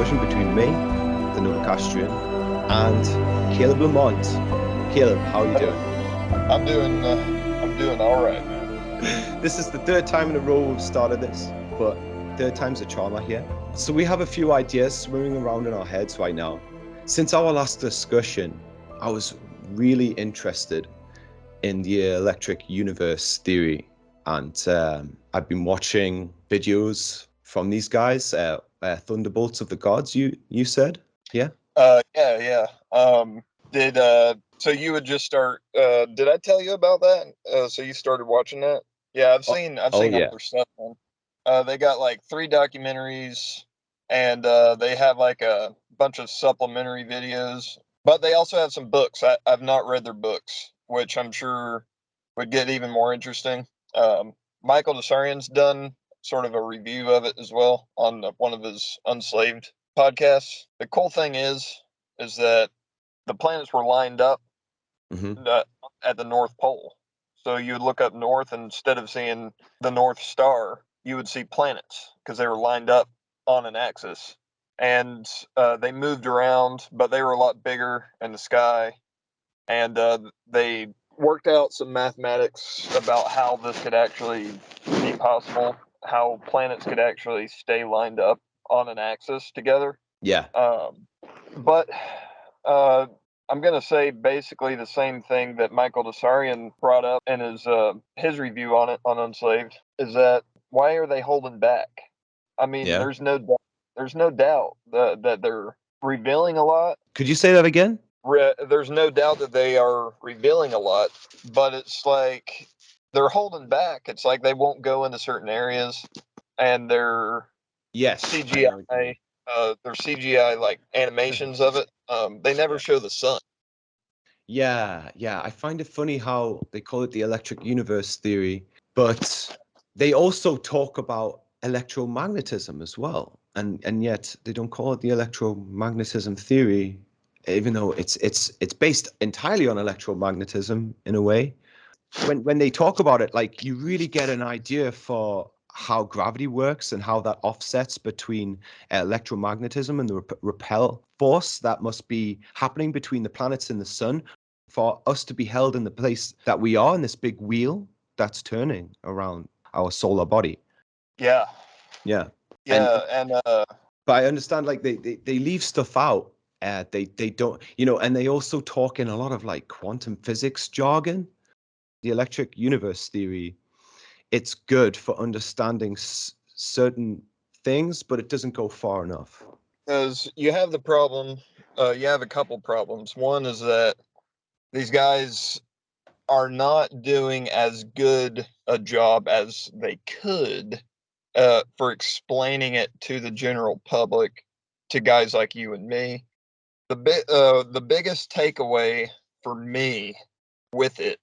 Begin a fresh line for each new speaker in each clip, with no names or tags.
discussion between me, the Novocastrian, and Caleb Lamont. Caleb, how are you doing?
I'm doing all right, man.
This is the third time in a row we've started this, but third time's a charm, I hear. So we have a few ideas swimming around in our heads right now. Since our last discussion, I was really interested in the electric universe theory, and I've been watching videos from these guys, Thunderbolts of the Gods, you said? Yeah?
Yeah. So you would just start, did I tell you about that? So you started watching that? Yeah, I've seen all
yeah.
their stuff, man. They got like 3 documentaries, and they have like a bunch of supplementary videos, but they also have some books. I've not read their books, which I'm sure would get even more interesting. Michael Desarian's done sort of a review of it as well on one of his Unslaved podcasts. The cool thing is that the planets were lined up at the North Pole. So you would look up north, and instead of seeing the North Star, you would see planets because they were lined up on an axis. And they moved around, but they were a lot bigger in the sky. And they worked out some mathematics about how this could actually be possible, how planets could actually stay lined up on an axis together.
Yeah.
But I'm going to say basically the same thing that Michael Desarian brought up in his review on it on Unslaved, is that why are they holding back? I mean, there's no doubt that they're revealing a lot.
Could you say that again?
There's no doubt that they are revealing a lot, but it's like they're holding back. It's like they won't go into certain areas, and they're CGI. Their CGI like animations of it. They never show the sun.
Yeah. I find it funny how they call it the electric universe theory, but they also talk about electromagnetism as well, and yet they don't call it the electromagnetism theory, even though it's based entirely on electromagnetism in a way. When they talk about it, like, you really get an idea for how gravity works and how that offsets between electromagnetism and the repel force that must be happening between the planets and the sun for us to be held in the place that we are in this big wheel that's turning around our solar body.
Yeah.
But I understand, like, they leave stuff out. They don't, and they also talk in a lot of like quantum physics jargon. The electric universe theory, it's good for understanding certain things, but it doesn't go far enough.
Because you have the problem, you have a couple problems. One is that these guys are not doing as good a job as they could for explaining it to the general public, to guys like you and me. The biggest takeaway for me with it,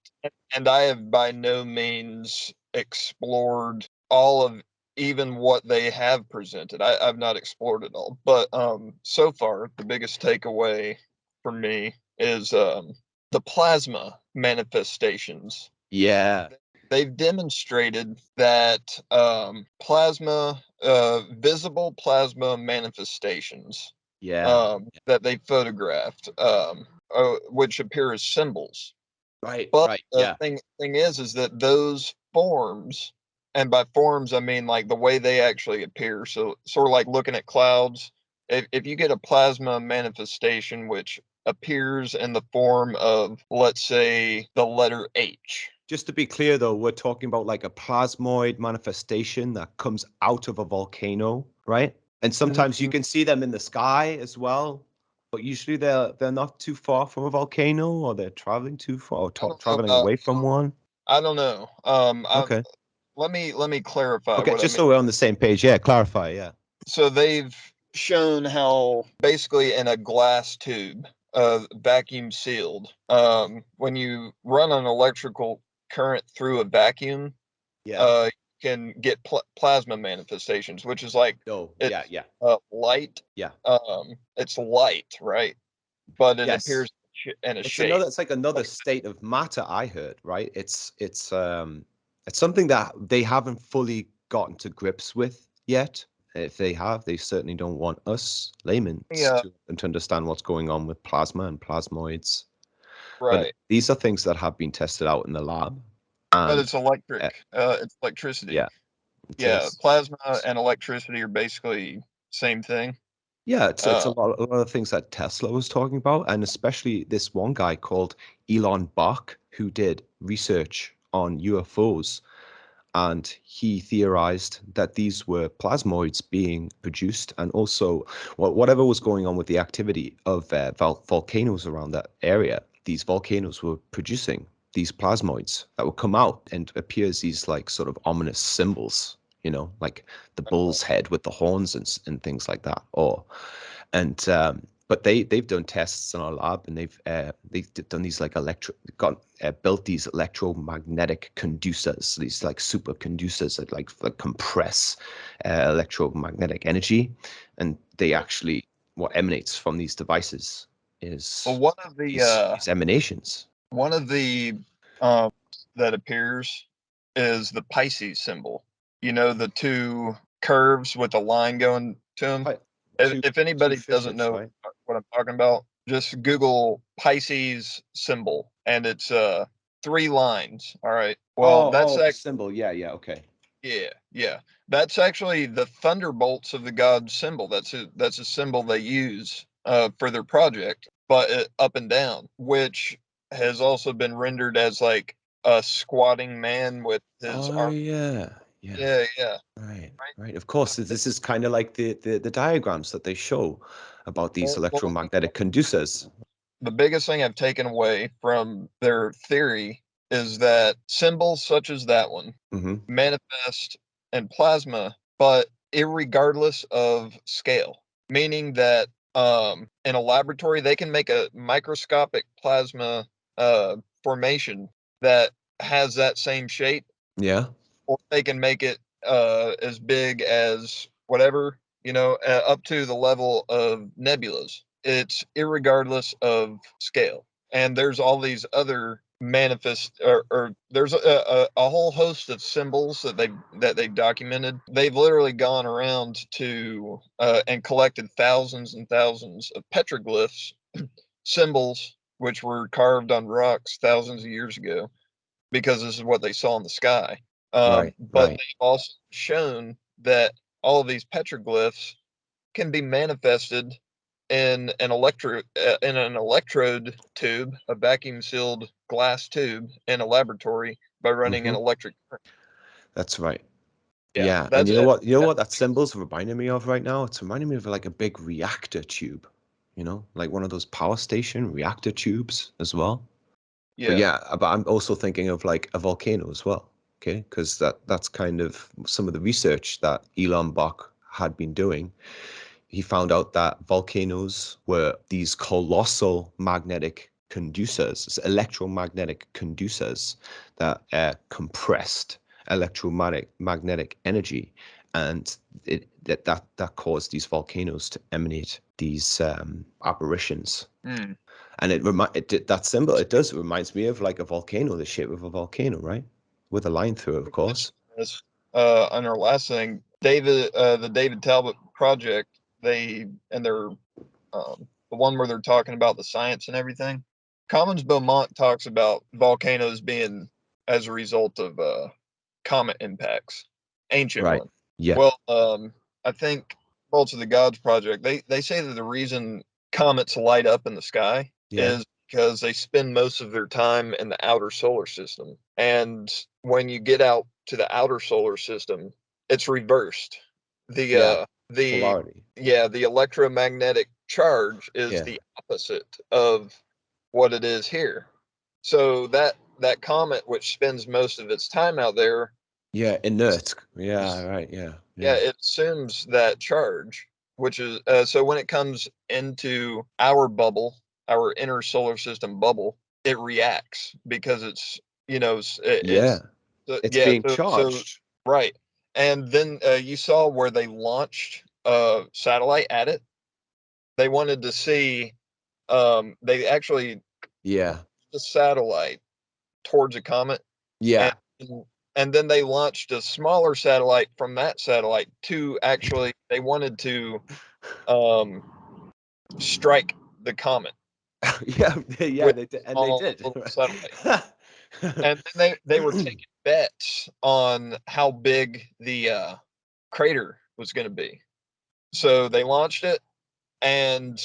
and I have by no means explored all of even what they have presented. I've not explored it all, but so far the biggest takeaway for me is the plasma manifestations.
Yeah.
They've demonstrated that visible plasma manifestations that they photographed, which appear as symbols.
Right.
The thing is that those forms, and by forms I mean like the way they actually appear. So sort of like looking at clouds. If you get a plasma manifestation which appears in the form of, let's say, the letter H.
Just to be clear, though, we're talking about like a plasmoid manifestation that comes out of a volcano, right? And sometimes you can see them in the sky as well, but usually they're not too far from a volcano, or they're traveling too far, or traveling away from one.
I don't know.
Okay.
Let me clarify.
Okay, just so we're on the same page. Yeah, clarify. Yeah.
So they've shown how basically in a glass tube, vacuum sealed, when you run an electrical current through a vacuum, you can get plasma manifestations, which is like light.
Yeah.
It's light, right? But it appears in a shape.
It's like another state of matter, I heard, right? It's something that they haven't fully gotten to grips with yet. if they have, they certainly don't want us laymen
Yeah,
to understand what's going on with plasma and plasmoids. But
right.
these are things that have been tested out in the lab,
But
and
it's electric.
uh,
It's electricity.
yeah, it
Yeah,
is.
plasma and electricity are basically same thing.
Yeah, it's
Uh,
a lot of things that Tesla was talking about, and especially this one guy called Elon Bock, who did research on UFOs, and he theorized that these were plasmoids being produced, and also whatever was going on with the activity of volcanoes around that area, these volcanoes were producing these plasmoids that would come out and appear as these like sort of ominous symbols, like the bull's head with the horns and things like that, or and but they've done tests in our lab, and they've done these like built these electromagnetic conducers, these like super conducers that like compress electromagnetic energy, and they actually what emanates from these devices
well,
is
one of the
these emanations.
one of the um, that appears is the Pisces symbol. You know, the two curves with a line going to them.
Right.
If
Two
anybody doesn't
fishes,
know
right?
what I'm talking about, just Google Pisces symbol, and it's 3 lines. All right. Well, that's
Oh, the symbol. Yeah, yeah, okay.
yeah, yeah. That's actually the thunderbolts of the god symbol. That's a symbol they use for their project, but up and down, which has also been rendered as like a squatting man with his
Oh
arm.
yeah, yeah.
Yeah, yeah.
Right,
Right.
right. Of course, this is kind of like the diagrams that they show about these
Well,
electromagnetic conducers.
the biggest thing I've taken away from their theory is that symbols such as that one
Hmm.
manifest in plasma, but irregardless of scale, meaning that in a laboratory they can make a microscopic plasma formation that has that same shape,
Yeah.
or they can make it as big as whatever, up to the level of nebulas. It's irregardless of scale. And there's all these other manifest, or there's a whole host of symbols that they've documented. They've literally gone around to and collected thousands and thousands of petroglyphs, symbols which were carved on rocks thousands of years ago, because this is what they saw in the sky.
Right,
But
right.
they've also shown that all of these petroglyphs can be manifested in an electrode tube, a vacuum sealed glass tube in a laboratory by running an
Hmm.
electric current.
That's right.
Yeah,
Yeah, and
that's
you know
it.
what? You know what that symbol's reminding me of right now? It's reminding me of like a big reactor tube, like one of those power station reactor tubes as well. But
Yeah,
yeah, but I'm also thinking of like a volcano as well. Okay, because that's kind of some of the research that Elon Bach had been doing. He found out that volcanoes were these colossal magnetic conducers, electromagnetic conducers that compressed electromagnetic energy, and that caused these volcanoes to emanate these apparitions.
mm.
And that symbol, it reminds me of like a volcano, the shape of a volcano, right? With a line through it, of course.
This, on our last thing, the David Talbot project, they and their the one where they're talking about the science and everything. Commons Beaumont talks about volcanoes being as a result of comet impacts, ancient
Right.
ones.
Yeah.
Well, I think Bolts of the Gods project, they say that the reason comets light up in the sky
Yeah.
is because they spend most of their time in the outer solar system. And when you get out to the outer solar system, it's reversed. The
Yeah.
the
Polarity.
yeah, the electromagnetic charge is
Yeah.
the opposite of what it is here. So that comet, which spends most of its time out there,
Yeah. Inert. Yeah. Right. Yeah.
yeah,
Yeah.
it assumes that charge, which is so when it comes into our bubble, our inner solar system bubble, it reacts because
Yeah.
it's
It's
yeah,
being
so
charged.
right. And then you saw where they launched a satellite at it. They wanted to see, they actually
Yeah.
the satellite towards a comet, and
Yeah.
And then they launched a smaller satellite from that satellite to actually, they wanted to strike the comet
yeah,
with
they did,
a
and they
small
did.
little satellite. And then they were taking bets on how big the crater was going to be. So they launched it, and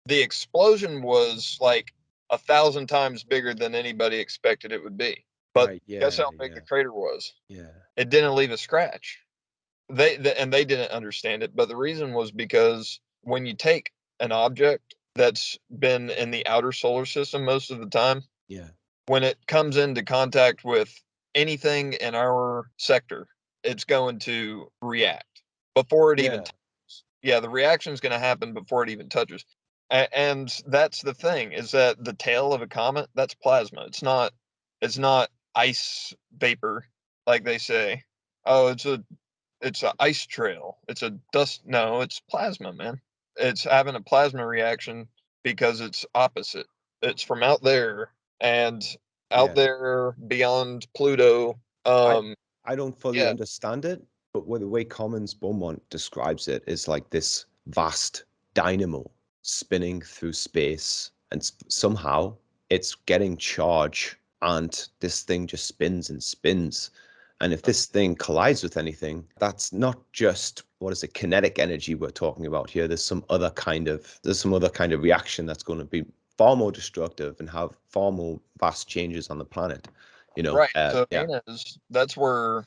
the explosion was like 1,000 times bigger than anybody expected it would be. But
Right,
guess
yeah,
how big
yeah,
the crater was?
yeah.
It didn't leave a scratch. And they didn't understand it, but the reason was because when you take an object that's been in the outer solar system most of the time,
Yeah.
when it comes into contact with anything in our sector, it's going to react before it even
Yeah.
touches. Yeah, the reaction is going to happen before it even touches. And that's the thing, is that the tail of a comet, that's plasma. It's not ice vapor like they say. Oh, it's a ice trail. It's a dust. No, it's plasma, man. It's having a plasma reaction because it's opposite. It's from out there, and out
Yeah.
there beyond Pluto.
I I don't fully
Yeah,
understand it, but the way Commons Beaumont describes it is like this vast dynamo spinning through space, and somehow it's getting charge, and this thing just spins and spins. And if this thing collides with anything, that's not just, what is it, kinetic energy we're talking about here. There's some other kind of reaction that's going to be far more destructive and have far more vast changes on the planet.
right. So
Yeah.
that's where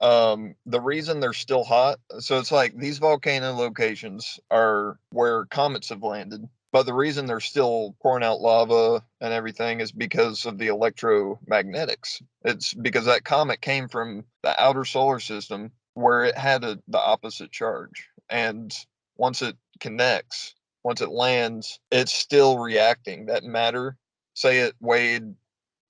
the reason they're still hot. So it's like these volcano locations are where comets have landed, but the reason they're still pouring out lava and everything is because of the electromagnetics. It's because that comet came from the outer solar system where it had the opposite charge, and once it connects, once it lands, it's still reacting. That matter, say it weighed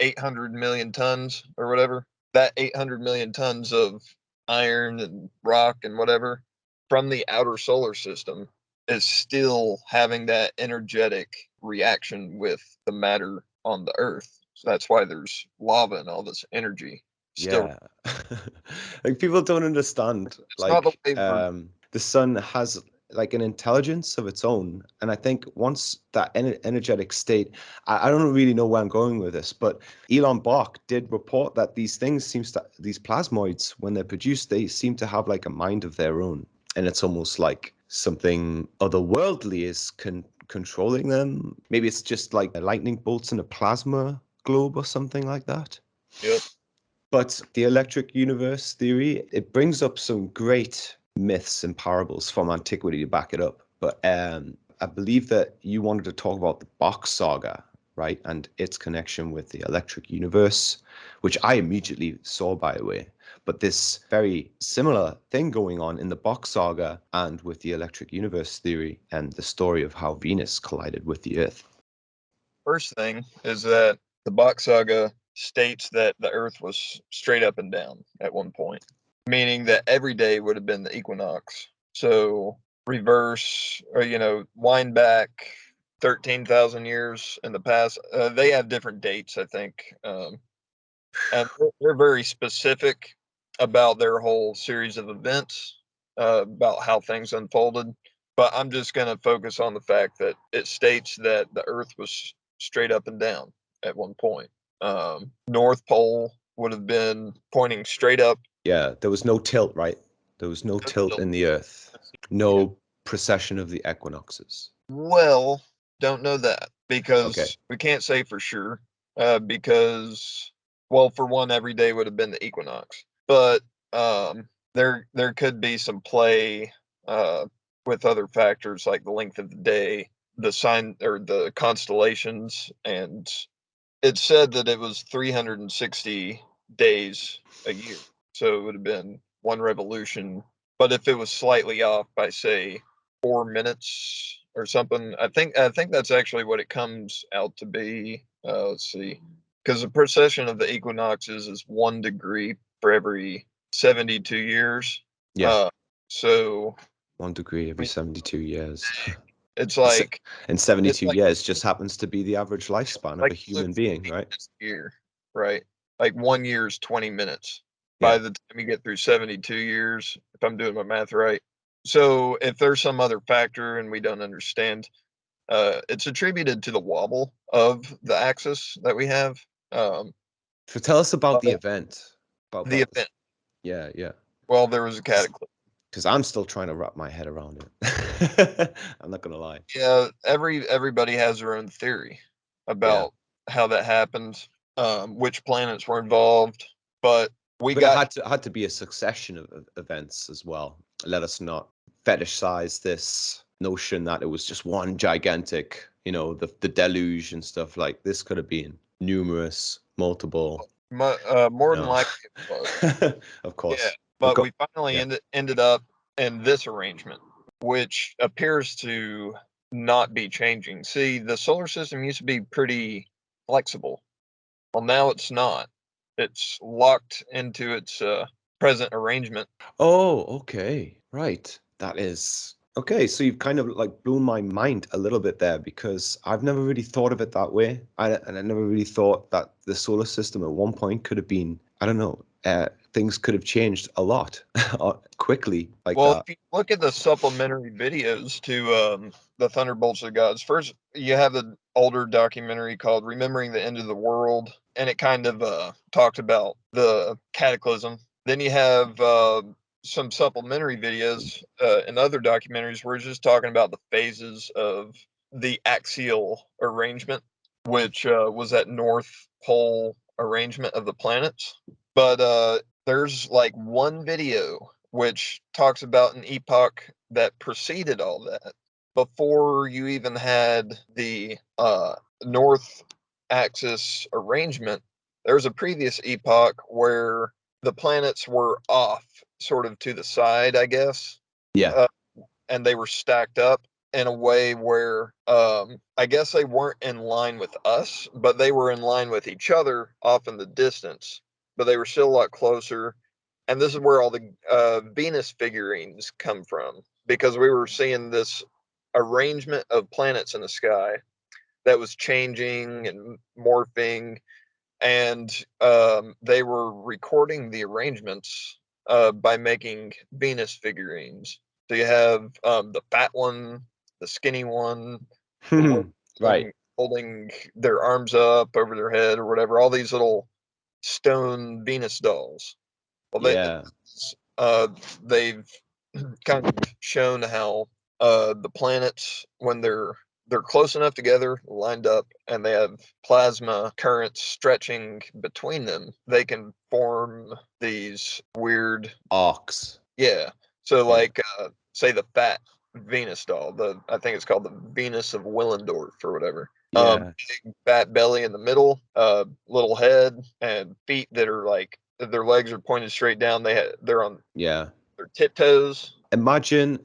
800 million tons or whatever, that 800 million tons of iron and rock and whatever from the outer solar system is still having that energetic reaction with the matter on the earth. So that's why there's lava and all this energy still.
Yeah. Like people don't understand,
It's not the
like
way we're.
the sun has like an intelligence of its own. And I think once that energetic state, I don't really know where I'm going with this, but Elon Bock did report that these plasmoids, when they're produced, they seem to have like a mind of their own. And it's almost like something otherworldly is controlling them. Maybe it's just like lightning bolts in a plasma globe or something like that.
Yep.
But the electric universe theory, it brings up some great myths and parables from antiquity to back it up. But I believe that you wanted to talk about the Bock Saga, right? And its connection with the electric universe, which I immediately saw, by the way. But this very similar thing going on in the Bock Saga and with the electric universe theory and the story of how Venus collided with the Earth.
First thing is that the Bock Saga states that the Earth was straight up and down at one point, meaning that every day would have been the equinox. So reverse, or wind back 13,000 years in the past. They have different dates, I think, and they're very specific about their whole series of events, about how things unfolded. But I'm just going to focus on the fact that it states that the Earth was straight up and down at one point. North Pole would have been pointing straight up.
Yeah, there was no tilt, right? There was no tilt in the Earth, no precession of the equinoxes.
Well, don't know that
Okay.
because we can't say for sure. Because, well, for one, every day would have been the equinox, but there could be some play uh, with other factors like the length of the day, the sign or the constellations, and it said that it was 360 days a year, so it would have been one revolution. But if it was slightly off by say 4 minutes or something, I think that's actually what it comes out to be. Let's see, because the precession of the equinoxes is 1 degree for every 72 years.
Yeah,
Uh, so
1 degree
I
every
mean,
72 years.
it's
Se-
like
And
it's
72
like
years just happens to be the average lifespan of
like
a
you live
human being,
20
right?
minutes a year, right? Like 1 year is 20 minutes. by
Yeah.
the time you get through 72 years, if I'm doing my math right. So if there's some other factor and we don't understand, it's attributed to the wobble of the axis that we have.
So tell us about
But
the event.
the
About this.
event,
Yeah, yeah.
well, there was a cataclysm.
Because I'm still trying to wrap my head around it. I'm not gonna lie.
Yeah, everybody has their own theory
Yeah.
about how that happened, which planets were involved, but we
But it
got
had to be a succession of events as well. Let us not fetishize this notion that it was just one gigantic, the deluge and stuff. Like this could have been numerous, multiple,
more than
no.
likely it was.
Of
Yeah,
course. But
but we finally
yeah.
ended up in this arrangement, which appears to not be changing. See, the solar system used to be pretty flexible. Well, now it's not. It's locked into its present arrangement.
Oh, okay. Right. That is okay. So you've kind of like blown my mind a little bit there because I've never really thought of it that way. And I never really thought that the solar system at one point could have been, I don't know, things could have changed a lot quickly like
Well,
that.
if you look at the supplementary videos to the Thunderbolts of the Gods, first you have the older documentary called "Remembering the End of the World," and it kind of talked about the cataclysm. Then you have some supplementary videos and other documentaries where it's just talking about the phases of the axial arrangement, which was that North Pole arrangement of the planets. But there's like one video which talks about an epoch that preceded all that, before you even had the north axis arrangement. There was a previous epoch where the planets were off, sort of to the side, I guess,
Yeah.
uh, and they were stacked up in a way where I guess they weren't in line with us, but they were in line with each other off in the distance, but they were still a lot closer. And this is where all the Venus figurines come from, because we were seeing this arrangement of planets in the sky that was changing and morphing, and they were recording the arrangements by making Venus figurines. So you have the fat one, the skinny one, the one
Right.
holding their arms up over their head or whatever. All these little stone Venus dolls. Well,
Yeah.
uh, they've kind of shown how the planets, when they're close enough together, lined up, and they have plasma currents stretching between them, they can form these weird,
Arcs.
yeah. So
Yeah.
like, say the fat Venus doll, the I think it's called the Venus of Willendorf or whatever.
Yeah.
Big fat belly in the middle, little head and feet that are like their legs are pointed straight down. They're on
Yeah.
their tiptoes.
Imagine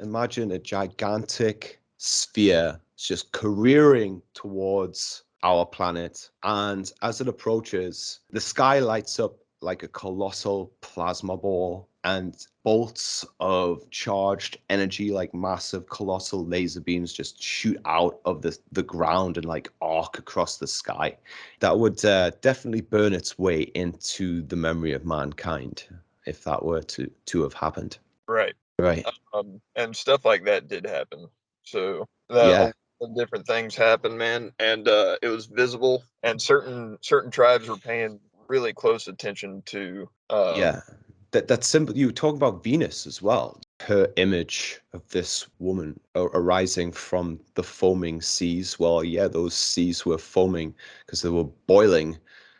a gigantic sphere just careering towards our planet, and as it approaches, the sky lights up like a colossal plasma ball, and bolts of charged energy, like massive colossal laser beams, just shoot out of the ground and like arc across the sky. That would definitely burn its way into the memory of mankind if that were to have happened.
Right.
Right.
And stuff like that did happen. So a
Yeah.
lot of different things happened, man, and it was visible. And certain tribes were paying really close attention to.
Yeah. That's simple. You talk about Venus as well. Her image of this woman arising from the foaming seas. Well, yeah, those seas were foaming because they were boiling.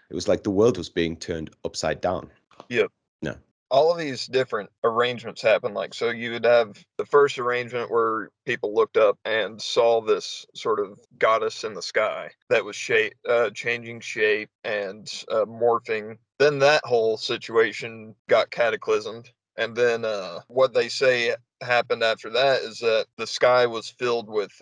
It was like the world was being turned upside down.
Yep.
No.
All of these different arrangements happen. Like, so you would have the first arrangement where people looked up and saw this sort of goddess in the sky that was changing shape and morphing. Then that whole situation got cataclysmed. And then what they say happened after that is that the sky was filled with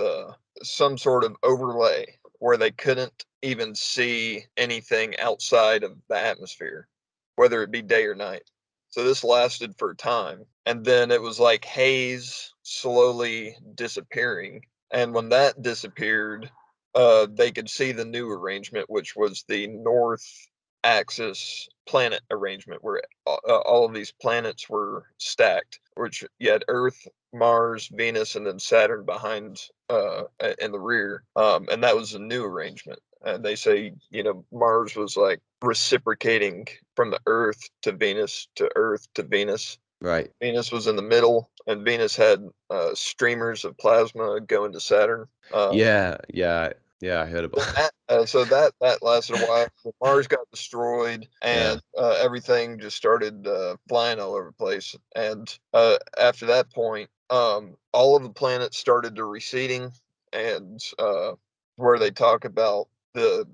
some sort of overlay where they couldn't even see anything outside of the atmosphere, whether it be day or night. So this lasted for a time. And then it was like haze slowly disappearing. And when that disappeared, they could see the new arrangement, which was the north axis planet arrangement where all of these planets were stacked, which you had Earth, Mars, Venus, and then Saturn behind in the rear. And that was a new arrangement. And they say, Mars was like reciprocating from the Earth to Venus to Earth to Venus.
Right.
Venus was in the middle, and Venus had streamers of plasma going to Saturn.
Yeah, I heard about
So that lasted a while. Mars got destroyed, and everything just started flying all over the place. And after that point, all of the planets started to receding, and where they talk about the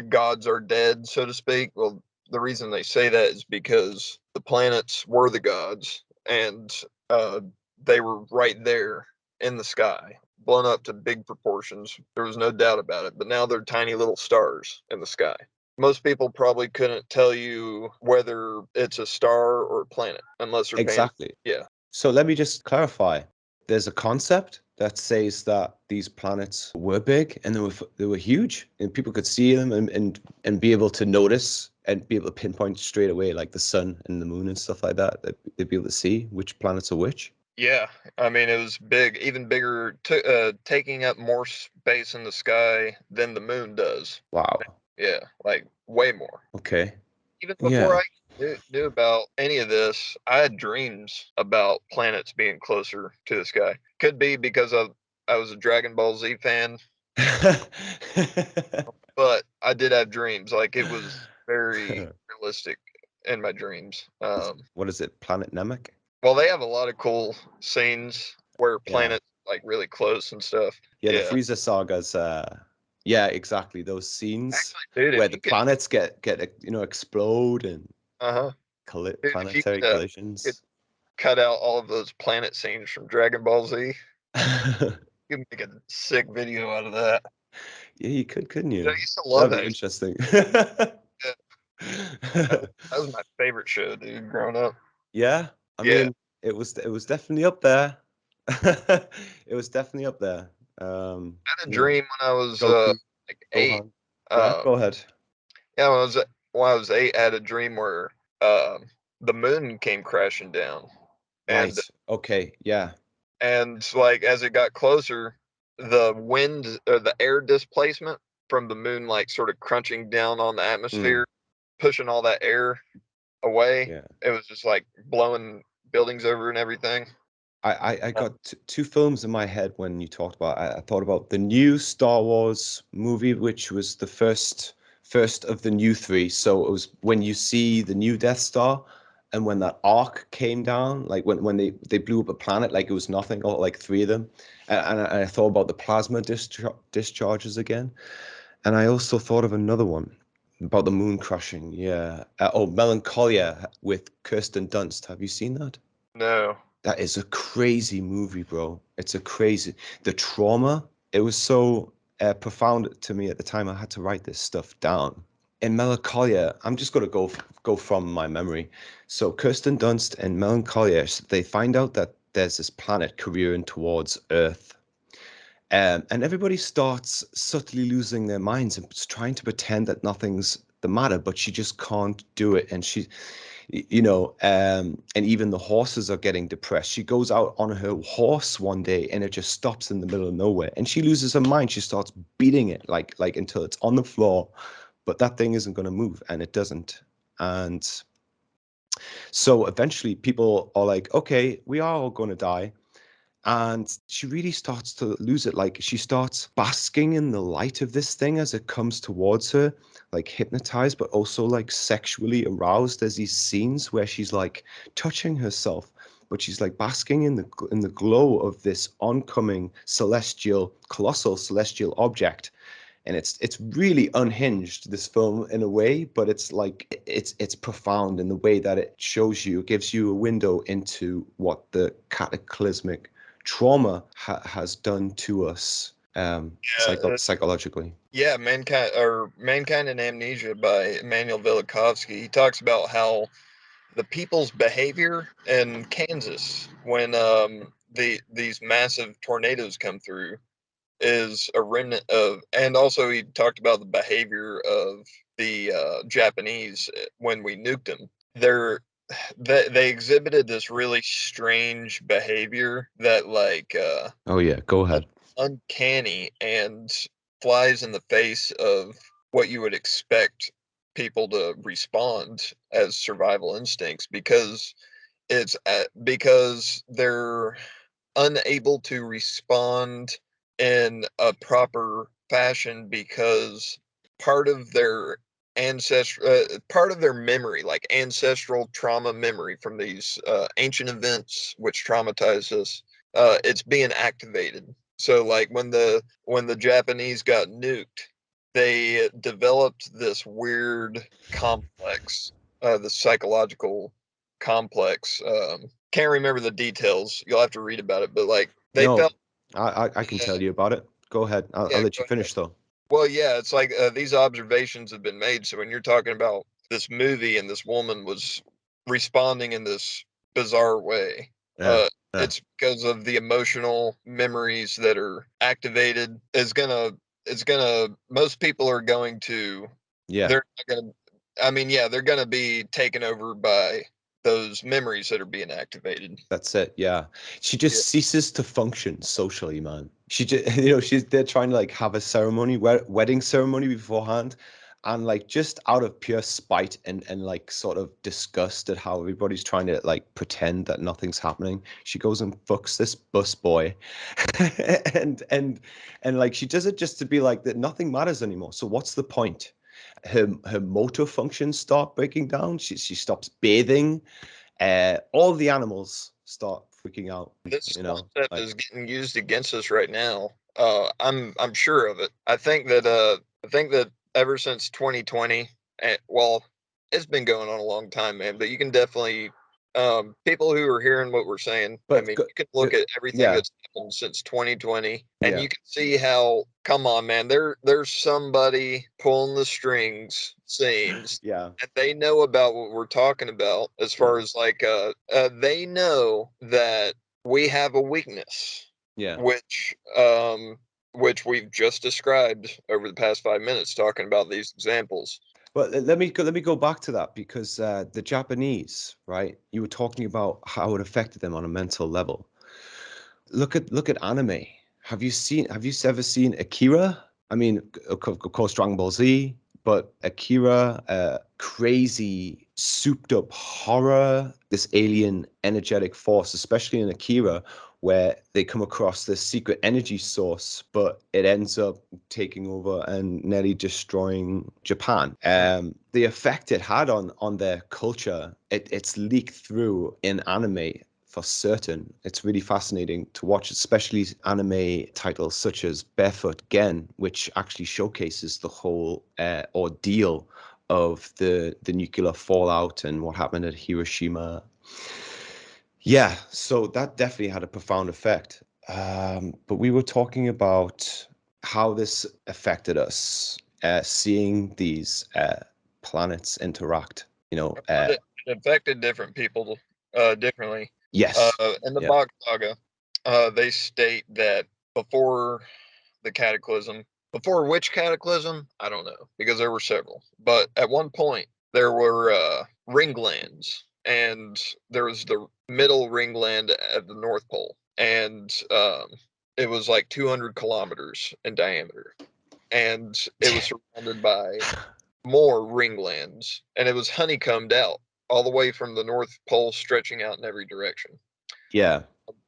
gods are dead, so to speak. Well, the reason they say that is because the planets were the gods, and they were right there in the sky, blown up to big proportions. There was no doubt about it. But now they're tiny little stars in the sky. Most people probably couldn't tell you whether it's a star or a planet unless they're paying.
exactly.
Yeah.
So let me just clarify. There's a concept that says that these planets were big and they were huge, and people could see them and be able to notice and be able to pinpoint straight away, like the sun and the moon and stuff like that. They'd be able to see which planets are which.
Yeah, I mean, it was big, even bigger, taking up more space in the sky than the moon does.
Wow.
Yeah, like way more.
Okay.
Even before
Yeah.
I knew about any of this, I had dreams about planets being closer to the sky. Could be because I was a Dragon Ball Z fan, but I did have dreams. Like it was very realistic in my dreams.
What is it? Planet Namek?
Well, they have a lot of cool scenes where
Yeah.
planets like really close and stuff.
Yeah, the
Yeah,
Frieza sagas. Yeah, exactly. Those scenes
actually, dude,
where
if
the
you could,
planets get explode and
uh huh, dude, if you
planetary
could
collisions.
cut out all of those planet scenes from Dragon Ball Z, you could make a sick video out of that.
Yeah, you could, couldn't
I
you?
used to love
That'd be
that.
interesting.
Yeah, that was my favorite show, dude, growing up.
Yeah, I
Yeah,
mean, it was definitely up there. It was definitely up there.
I had a
You know,
dream when I was
Goku,
like 8.
Gohan. Yeah,
Uh,
go ahead.
yeah, when I was 8, I had a dream where the moon came crashing down, and
Right. Okay. Yeah.
like as it got closer, the wind or the air displacement from the moon, like sort of crunching down on the
Mm,
atmosphere, pushing all that air away.
yeah.
It was just like blowing buildings over and everything.
I got two films in my head when you talked about. I thought about the new Star Wars movie, which was the first of the new three. So it was when you see the new Death Star, and when that arc came down, like when they blew up a planet like it was nothing, or like three of them, and I thought about the plasma discharges again, and I also thought of another one about the moon crashing. Yeah. Melancholia with Kirsten Dunst. Have you seen that?
No.
That is a crazy movie, bro. The trauma, it was so profound to me at the time. I had to write this stuff down. In Melancholia, I'm just going to go from my memory. So Kirsten Dunst and Melancholia, they find out that there's this planet careering towards Earth. And everybody starts subtly losing their minds and trying to pretend that nothing's the matter, but she just can't do it. And and even the horses are getting depressed. She goes out on her horse one day and it just stops in the middle of nowhere, and she loses her mind. She starts beating it like until it's on the floor, but that thing isn't going to move, and it doesn't. And so eventually people are like, okay, we are all going to die. And she really starts to lose it. Like she starts basking in the light of this thing as it comes towards her, like hypnotized, but also like sexually aroused. There's these scenes where she's like touching herself, but she's like basking in the glow of this oncoming colossal celestial object. And it's really unhinged, this film, in a way, but it's like it's profound in the way that it shows you, it gives you a window into what the cataclysmic trauma has done to us,
Yeah,
psychologically.
yeah, Mankind and Amnesia by Emmanuel Velikovsky. He talks about how the people's behavior in Kansas when these massive tornadoes come through is a remnant of, and also he talked about the behavior of the Japanese when we nuked them. They exhibited this really strange behavior that
Oh yeah, go ahead.
uncanny and flies in the face of what you would expect people to respond as survival instincts, because because they're unable to respond in a proper fashion, because part of their part of their memory, like ancestral trauma memory from these ancient events which traumatized us, it's being activated. So like when the Japanese got nuked, they developed this weird complex, the psychological complex. Can't remember the details. You'll have to read about it. But like they
No,
felt,
I can tell you about it. Go ahead. I'll
yeah,
let
go
you
ahead.
finish though.
Well, yeah, it's like these observations have been made. So when you're talking about this movie and this woman was responding in this bizarre way,
Yeah,
uh,
yeah,
it's because of the emotional memories that are activated. It's gonna. Most people are going to.
yeah.
They're not gonna. I mean, yeah, they're gonna be taken over by those memories that are being activated.
That's it. Yeah. She
Yeah.
just ceases to function socially, man. She just, they're trying to like have a ceremony, wedding ceremony beforehand. And like just out of pure spite and like sort of disgust at how everybody's trying to like pretend that nothing's happening, she goes and fucks this bus boy. and and like she does it just to be like that nothing matters anymore. So what's the point? Her motor functions start breaking down. She stops bathing. All the animals start freaking out.
This
You know,
concept
like
is getting used against us right now. I'm sure of it. I think that ever since 2020, well, it's been going on a long time, man. But you can definitely people who are hearing what we're saying. I
but
mean, you can look at everything
yeah,
that's happened since 2020, and
yeah,
you can see how. Come on, man. There's somebody pulling the strings. Seems
yeah,
and they know about what we're talking about as
yeah,
far as they know that we have a weakness,
yeah.
which um, which we've just described over the past 5 minutes, talking about these examples.
But let me go back to that because the Japanese, right? You were talking about how it affected them on a mental level. Look at anime. Have you ever seen Akira? I mean, of course, Dragon Ball Z, but Akira, crazy, souped up horror, this alien energetic force, especially in Akira, where they come across this secret energy source, but it ends up taking over and nearly destroying Japan. The effect it had on their culture, it's leaked through in anime for certain. It's really fascinating to watch, especially anime titles such as Barefoot Gen, which actually showcases the whole ordeal of the nuclear fallout and what happened at Hiroshima. Yeah, so that definitely had a profound effect. But we were talking about how this affected us, seeing these planets interact. You know,
It affected different people differently.
yes,
In the
yeah,
Bock Saga, they state that before the cataclysm, before which cataclysm, I don't know, because there were several. But at one point, there were ringlands, and there was the middle ringland at the North Pole, and it was like 200 kilometers in diameter, and it was surrounded by more ringlands, and it was honeycombed out all the way from the North Pole, stretching out in every direction.
yeah,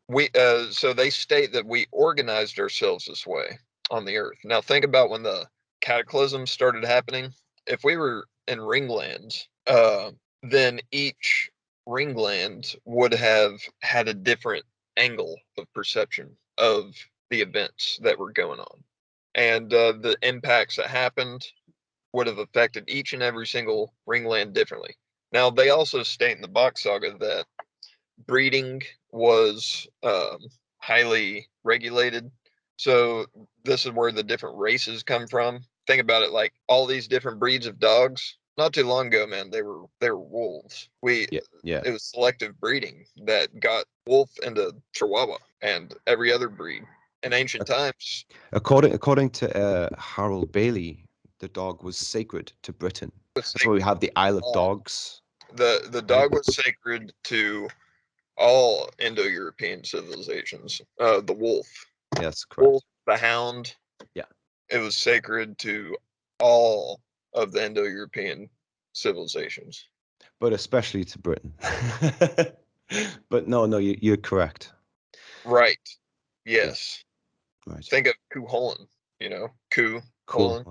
We So they state that we organized ourselves this way on the Earth. Now think about when the cataclysm started happening. If we were in ringlands, then each ringland would have had a different angle of perception of the events that were going on, and the impacts that happened would have affected each and every single ringland differently. Now, they also state in the Box Saga that breeding was highly regulated. So, this is where the different races come from. Think about it, like all these different breeds of dogs. Not too long ago, man, they were wolves.
yeah, yeah.
It was selective breeding that got wolf into Chihuahua and every other breed. In ancient times,
According to Harold Bailey, the dog was sacred to Britain.
Was
That's why we have the Isle of
sacred.
Dogs.
The dog was sacred to all Indo-European civilizations. The wolf,
Yes, correct.
the hound.
Yeah.
It was sacred to all of the Indo-European civilizations.
But especially to Britain. But no, you're correct.
Right.
Yeah.
Yes.
Right.
Think of Cuchulainn, Cu
Cool.
Cullen.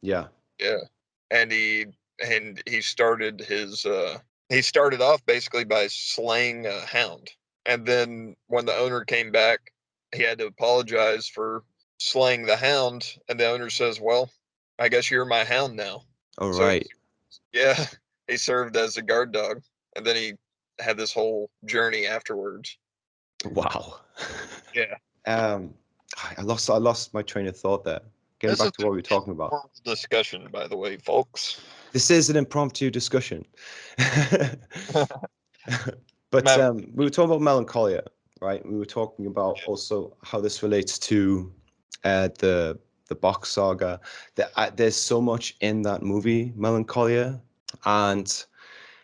Yeah.
Yeah. And he started he started off basically by slaying a hound. And then when the owner came back, he had to apologize for slaying the hound, and the owner says, "Well, I guess you're my hound now."
All
So
right.
yeah, he served as a guard dog, and then he had this whole journey afterwards.
Wow.
Yeah.
I lost my train of thought there. Getting
This is
back to what we were talking about.
a discussion, by the way, folks.
This is an impromptu discussion. But
Man,
we were talking about melancholia, right? We were talking about also how this relates to the Bock Saga. There's so much in that movie, Melancholia, and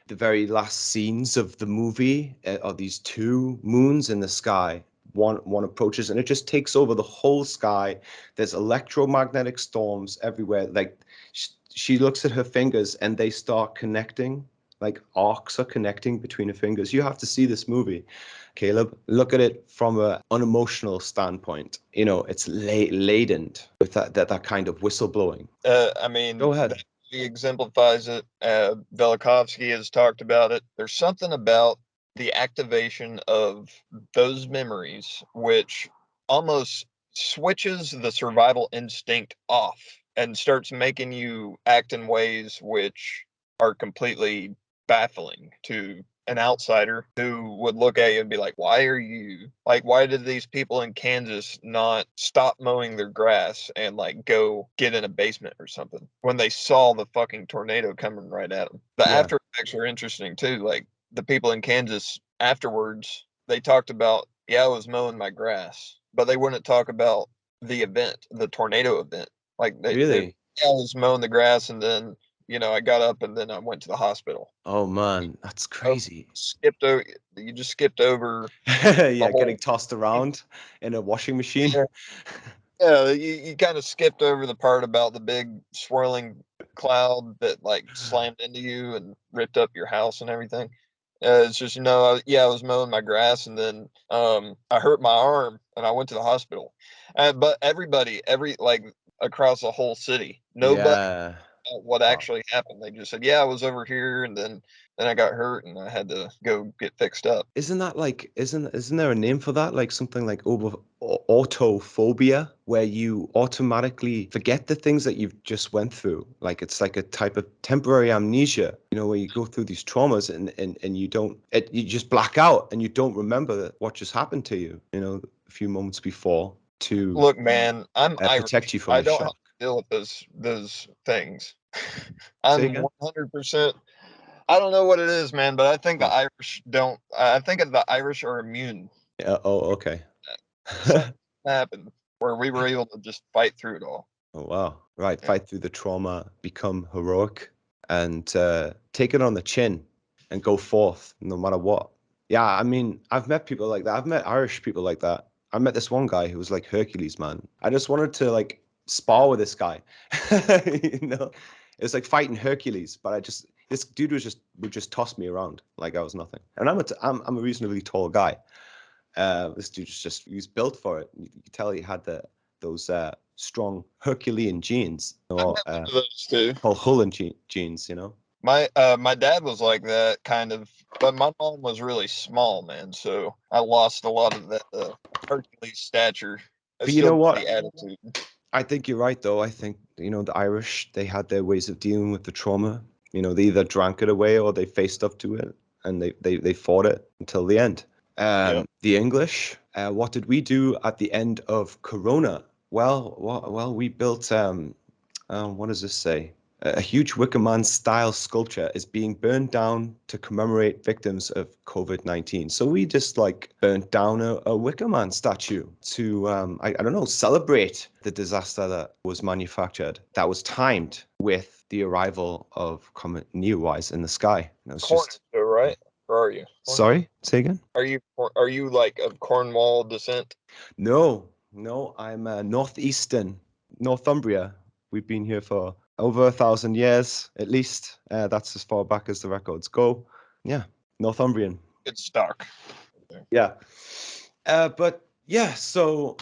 the very last scenes of the movie are these two moons in the sky. One approaches and it just takes over the whole sky. There's electromagnetic storms everywhere. Like she looks at her fingers and they start connecting. Like arcs are connecting between her fingers. You have to see this movie, Caleb. Look at it from an unemotional standpoint. It's laden with that kind of whistleblowing.
I mean,
Go ahead.
that he exemplifies it. Velikovsky has talked about it. There's something about the activation of those memories which almost switches the survival instinct off and starts making you act in ways which are completely baffling to an outsider who would look at you and be like, why did these people in Kansas not stop mowing their grass and like go get in a basement or something when they saw the fucking tornado coming right at them? The
Yeah.
after effects are interesting too. Like the people in Kansas afterwards, they talked about, yeah, I was mowing my grass, but they wouldn't talk about the event, the tornado event. Like
Really?
yeah, I was mowing the grass and then I got up and then I went to the hospital.
Oh man, that's crazy.
Skipped over. You just skipped over the
Yeah, getting
whole.
tossed around in a washing machine.
Yeah, yeah, you kind of skipped over the part about the big swirling cloud that like slammed into you and ripped up your house and everything. It's just yeah, I was mowing my grass and then I hurt my arm and I went to the hospital. But every like across the whole city, nobody
Yeah.
what
Wow.
actually happened. They just said, "Yeah, I was over here, and then I got hurt, and I had to go get fixed up."
Isn't that like isn't there a name for that? Like something like autophobia, where you automatically forget the things that you've just went through. Like it's like a type of temporary amnesia, where you go through these traumas and you just black out and you don't remember what just happened to you, a few moments before to
Look, man, I'm
protect
Irish.
you from
I
the
don't have
shock.
to deal with those things.
Say
I'm
again?
100%. I don't know what it is, man, but I think the
Oh,
Irish don't. I think the Irish are immune.
yeah. Oh, okay.
Something happened where we were able to just fight through it all.
Oh, wow. Right.
Yeah.
Fight through the trauma, become heroic, and take it on the chin and go forth no matter what. Yeah. I mean, I've met people like that. I've met Irish people like that. I met this one guy who was like Hercules, man. I just wanted to like spar with this guy. It was like fighting Hercules, but this dude would just toss me around like I was nothing. And I'm a reasonably tall guy. This dude's he's built for it. You can tell he had those strong Herculean genes,
I've
or
met one of those too.
Valhalla genes.
My dad was like that kind of, but my mom was really small, man. So I lost a lot of that Hercules stature. I
But you know
still got
what?
the attitude.
I think you're right, though. I think the Irish, they had their ways of dealing with the trauma. They either drank it away or they faced up to it, and they fought it until the end.
Yeah.
The English, what did we do at the end of Corona? Well, we built. What does this say? A huge Wicker Man style sculpture is being burned down to commemorate victims of COVID-19. So we just like burnt down a Wicker Man statue to, I don't know, celebrate the disaster that was manufactured, that was timed with the arrival of Comet Neowise in the sky. And it was
Cornish,
just,
though, right? Or are you?
sorry, say again?
Are you like of Cornwall descent?
No, I'm northeastern, Northumbria. We've been here for over 1,000 years, at least. That's as far back as the records go. Yeah, Northumbrian.
It's stock.
Yeah. But yeah, so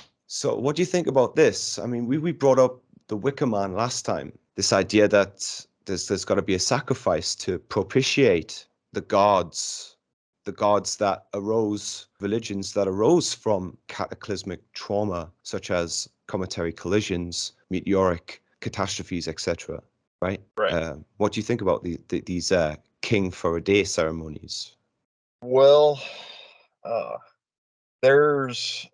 what do you think about this? I mean, we brought up the Wicker Man last time. This idea that there's got to be a sacrifice to propitiate the gods that arose, religions that arose from cataclysmic trauma, such as cometary collisions, meteoric catastrophes, etc. Right?
Right.
What do you think about these king for a day ceremonies?
Well, uh, there's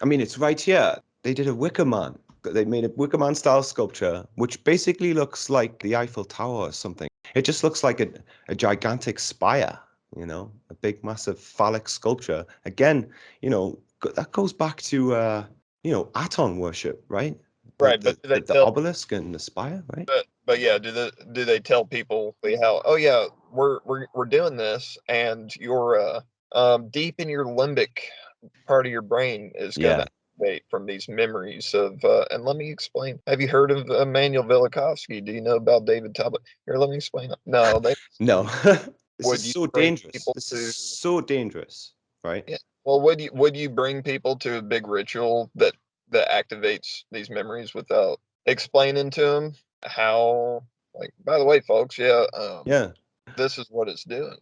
I mean, it's right here. They did a Wicker Man. They made a Wicker Man style sculpture, which basically looks like the Eiffel Tower or something. It just looks like a gigantic spire, a big, massive phallic sculpture. Again, that goes back to, Aton worship, right? The,
right, but
the, the, the obelisk and the spire, right?
but yeah, do they tell people how? Oh yeah, we're doing this, and your deep in your limbic part of your brain is going to
Yeah.
activate from these memories of. And let me explain. Have you heard of Emmanuel Velikovsky? Do you know about David Talbot? Here, let me explain. No, they
No. This is
would you
so
bring
dangerous.
people
This is
to?
so dangerous, right?
Yeah. Well, would you bring people to a big ritual that activates these memories without explaining to them how? Like, by the way, folks, yeah,
Yeah.
this is what it's doing.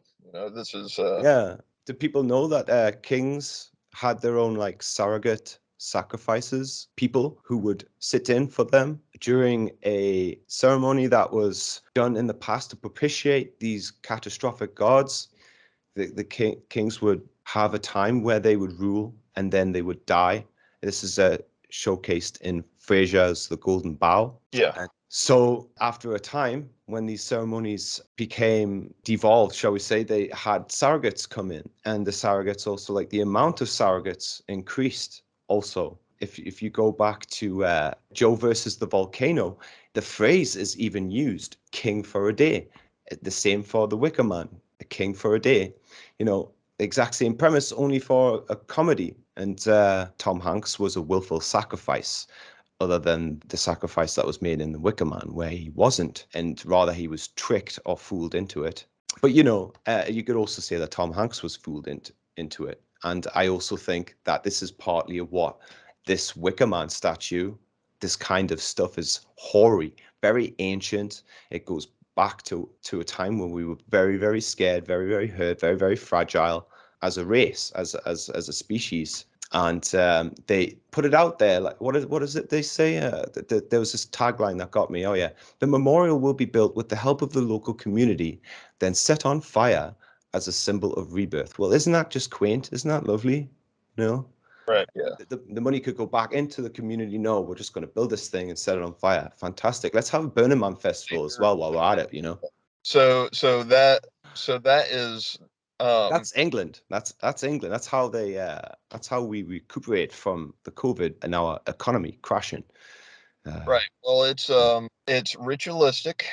This is
Yeah. Do people know that kings had their own like surrogate sacrifices, people who would sit in for them during a ceremony that was done in the past to propitiate these catastrophic gods? The kings would have a time where they would rule and then they would die. This is showcased in Fraser's The Golden Bough.
yeah,
So after a time, when these ceremonies became devolved, shall we say, they had surrogates come in, and the surrogates also, like the amount of surrogates increased also. If you go back to Joe versus the volcano, the phrase is even used, king for a day. The same for the Wicker Man, a king for a day. Exact same premise, only for a comedy. And Tom Hanks was a willful sacrifice, other than the sacrifice that was made in The Wicker Man, where he wasn't, and rather he was tricked or fooled into it. But you could also say that Tom Hanks was fooled into it. And I also think that this is partly of what this Wicker Man statue, this kind of stuff is hoary, very ancient. It goes back to a time when we were very, very scared, very, very hurt, very, very fragile as a race, as a species. And they put it out there. Like, what is it they say? There was this tagline that got me. Oh yeah, the memorial will be built with the help of the local community, then set on fire as a symbol of rebirth. Well, isn't that just quaint? Isn't that lovely? No,
right, yeah.
the money could go back into the community. No, we're just going to build this thing and set it on fire. Fantastic. Let's have a Burning Man festival as well while we're at it.
So that is
That's England. That's England. That's how we recuperate from the COVID and our economy crashing.
right. Well, it's ritualistic,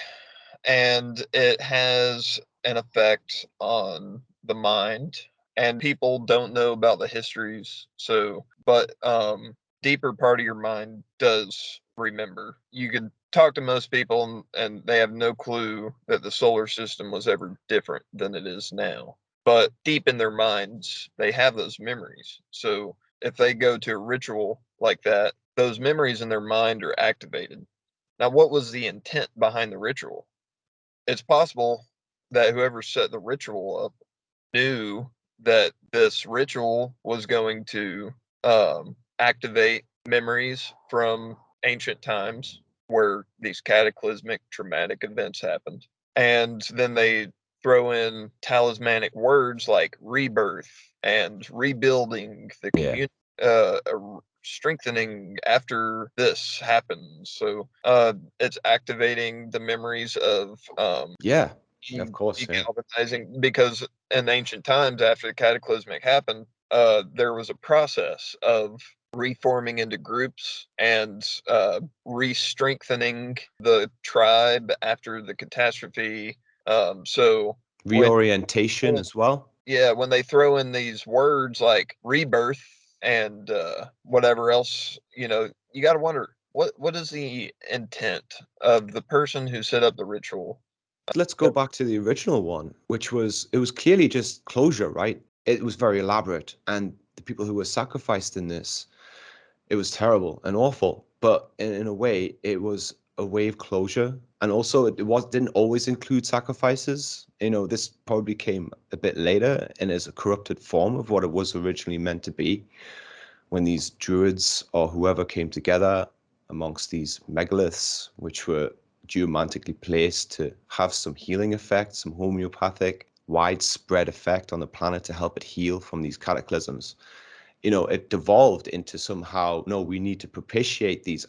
and it has an effect on the mind, and people don't know about the histories. So, but deeper part of your mind does remember. You could talk to most people, and they have no clue that the solar system was ever different than it is now. But deep in their minds, they have those memories. So if they go to a ritual like that, those memories in their mind are activated. Now, what was the intent behind the ritual? It's possible that whoever set the ritual up knew that this ritual was going to activate memories from ancient times where these cataclysmic traumatic events happened. And then they throw in talismanic words like rebirth and rebuilding the
Yeah.
community, strengthening after this happens. So it's activating the memories of
Yeah, of course, yeah.
degalvanizing, because in ancient times after the cataclysmic happened, there was a process of reforming into groups and re-strengthening the tribe after the catastrophe. So
Reorientation as well.
when they throw in these words like rebirth and whatever else, you got to wonder what is the intent of the person who set up the ritual.
Let's go back to the original one, which was, it was clearly just closure, right? It was very elaborate, and the people who were sacrificed in this, it was terrible and awful. But in a way, it was a way of closure, and also it didn't always include sacrifices. This probably came a bit later and is a corrupted form of what it was originally meant to be, when these druids or whoever came together amongst these megaliths, which were geomantically placed to have some healing effect, some homeopathic, widespread effect on the planet to help it heal from these cataclysms. It devolved into somehow, no, we need to propitiate these,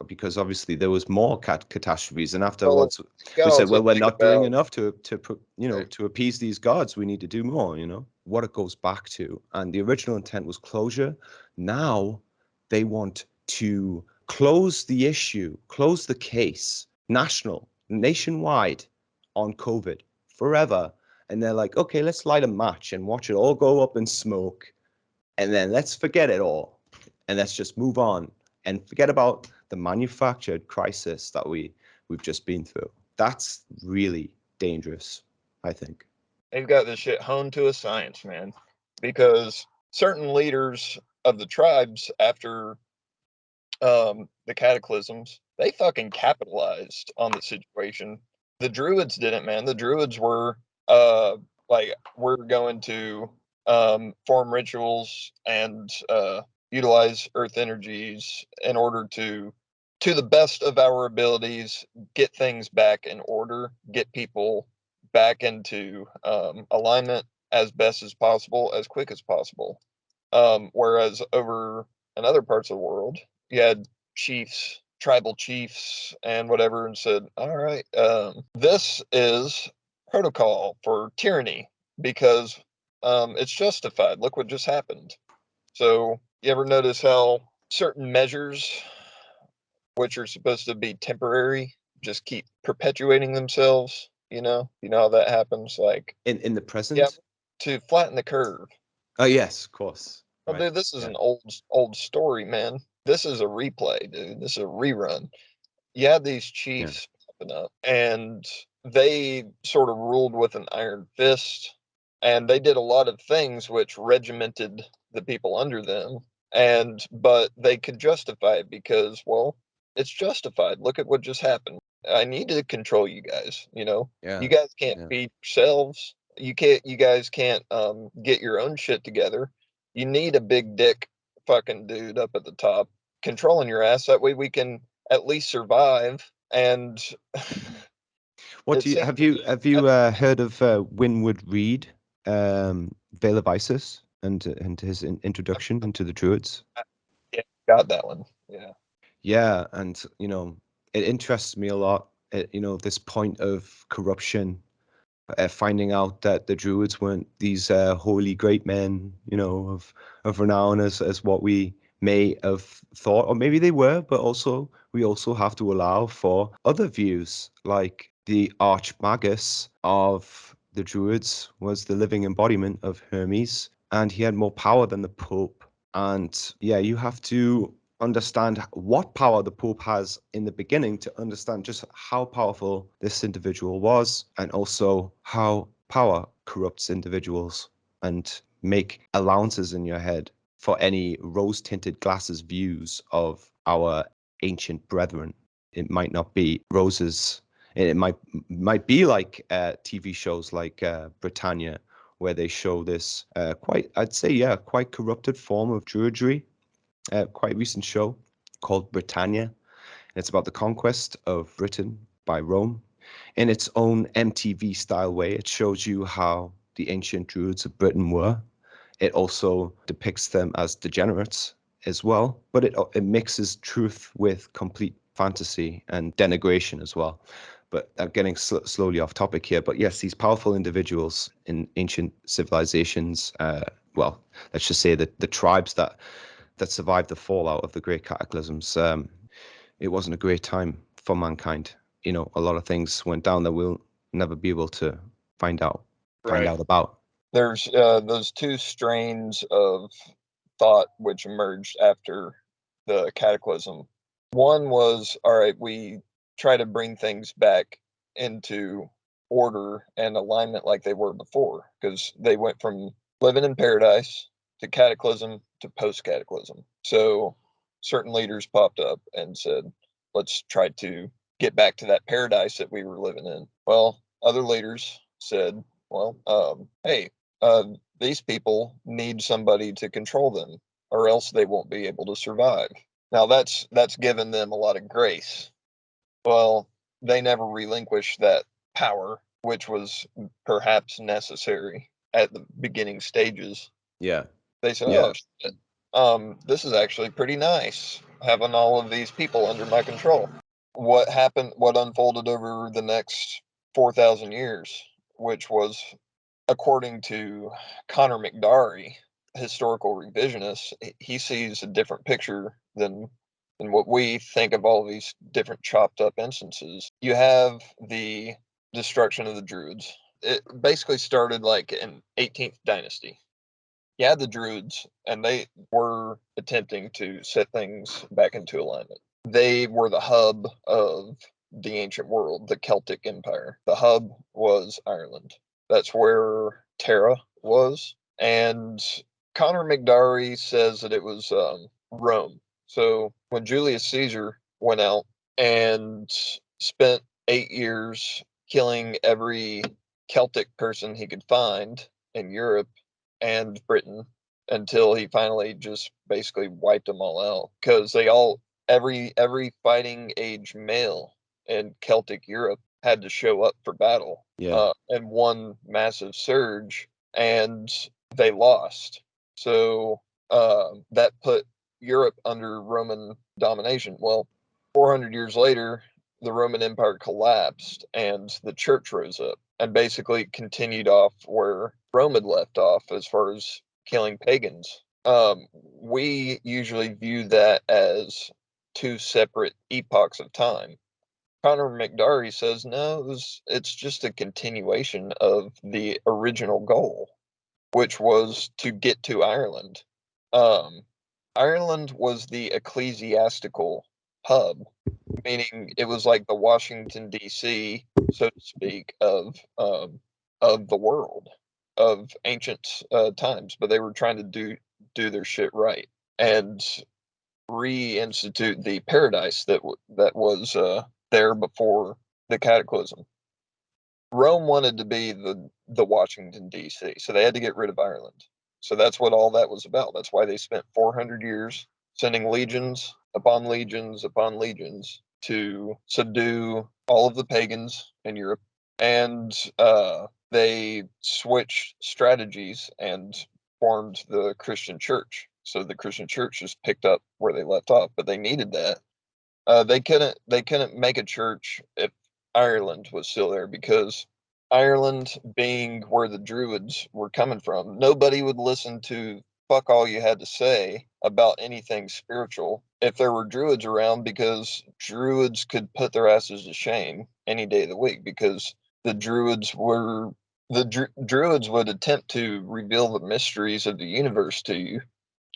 because obviously there was more catastrophes, and
Well,
afterwards
you
we
gotta
said,
also
well, we're
think
not doing
about
enough to appease these gods. We need to do more. What it goes back to, and the original intent was closure. Now they want to close the issue, close the case, nationwide, on COVID forever. And they're like, okay, let's light a match and watch it all go up in smoke, and then let's forget it all, and let's just move on and forget about the manufactured crisis that we've just been through. That's really dangerous, I think.
they've got this shit honed to a science, man, because certain leaders of the tribes after the cataclysms, they fucking capitalized on the situation. The druids didn't, man. The druids were like, we're going to form rituals and utilize earth energies in order to the best of our abilities, get things back in order, get people back into alignment as best as possible, as quick as possible. Whereas over in other parts of the world, you had chiefs, tribal chiefs, and whatever, and said, all right, this is protocol for tyranny because it's justified. Look what just happened. So, you ever notice how certain measures, which are supposed to be temporary, just keep perpetuating themselves? You know how that happens. Like,
In the
yeah,
present.
to flatten the curve.
Oh yes, of course.
Oh,
Right.
dude, this is
Yeah.
an old story, man. This is a replay, dude. This is a rerun. You had these
Yeah.
chiefs popping up, and they sort of ruled with an iron fist, and they did a lot of things which regimented the people under them. But they could justify it because, well, it's justified. Look at what just happened. I need to control you guys. You
Yeah.
guys can't
Yeah.
feed yourselves. You guys can't get your own shit together. You need a big dick fucking dude up at the top controlling your ass. That way we can at least survive. And
What
it
do you
seems
have you heard of Winwood Reade, Veil of Isis, and his introduction into the Druids?
yeah, got that one. Yeah.
Yeah, and it interests me a lot. This point of corruption, finding out that the Druids weren't these holy great men, of renown as what we may have thought, or maybe they were, but also we also have to allow for other views, like the Archmagus of the Druids was the living embodiment of Hermes, and he had more power than the Pope. And yeah, you have to understand what power the Pope has in the beginning to understand just how powerful this individual was, and also how power corrupts individuals, and make allowances in your head for any rose-tinted glasses views of our ancient brethren. It might not be roses. It might be like TV shows like Britannia, where they show this I'd say, yeah, quite corrupted form of druidry. Quite recent show called Britannia. And it's about the conquest of Britain by Rome. In its own MTV style way, it shows you how the ancient druids of Britain were. It also depicts them as degenerates. as well, but it mixes truth with complete fantasy and denigration as well. But I'm getting slowly off topic here. But yes, these powerful individuals in ancient civilizations, well, let's just say that the tribes that survived the fallout of the great cataclysms, it wasn't a great time for mankind. You know, a lot of things went down that we'll never be able to find out about.
There's those two strains of thought which emerged after the cataclysm. One was, all right, we try to bring things back into order and alignment like they were before, because they went from living in paradise to cataclysm to post cataclysm. So certain leaders popped up and said, let's try to get back to that paradise that we were living in. Well, other leaders said, well, hey, these people need somebody to control them, or else they won't be able to survive. Now that's given them a lot of grace. Well, they never relinquished that power, which was perhaps necessary at the beginning stages.
Yeah.
They said,
Yeah.
"Oh, shit. This is actually pretty nice having all of these people under my control." What happened? What unfolded over the next 4,000 years, which was, according to Connor McDarry, historical revisionist, he sees a different picture than what we think of all these different chopped up instances. You have the destruction of the Druids. It basically started like in 18th dynasty. You had the Druids, and they were attempting to set things back into alignment. They were the hub of the ancient world, the Celtic Empire. The hub was Ireland. That's where Terra was. And Connor McDarry says that it was Rome. So when Julius Caesar went out and spent 8 years killing every Celtic person he could find in Europe and Britain, until he finally just basically wiped them all out, because they all, every fighting age male in Celtic Europe had to show up for battle.
Yeah.
In one massive surge, and they lost. So that put Europe under Roman domination. Well, 400 years later, the Roman Empire collapsed and the church rose up and basically continued off where Rome had left off as far as killing pagans. We usually view that as two separate epochs of time. Connor McDarry says no, it's just a continuation of the original goal, which was to get to Ireland. Ireland was the ecclesiastical hub, meaning it was like the Washington D.C., so to speak, of the world, of ancient times. But they were trying to do their shit right and reinstitute the paradise that was there before the cataclysm. Rome wanted to be the Washington D.C., so they had to get rid of Ireland. So that's what all that was about. That's why they spent 400 years sending legions upon legions upon legions to subdue all of the pagans in Europe. And they switched strategies and formed the Christian church. So the Christian church just picked up where they left off, but they needed that. They couldn't make a church if Ireland was still there, because Ireland being where the Druids were coming from, nobody would listen to fuck all you had to say about anything spiritual if there were Druids around, because Druids could put their asses to shame any day of the week, because the Druids were Druids would attempt to reveal the mysteries of the universe to you,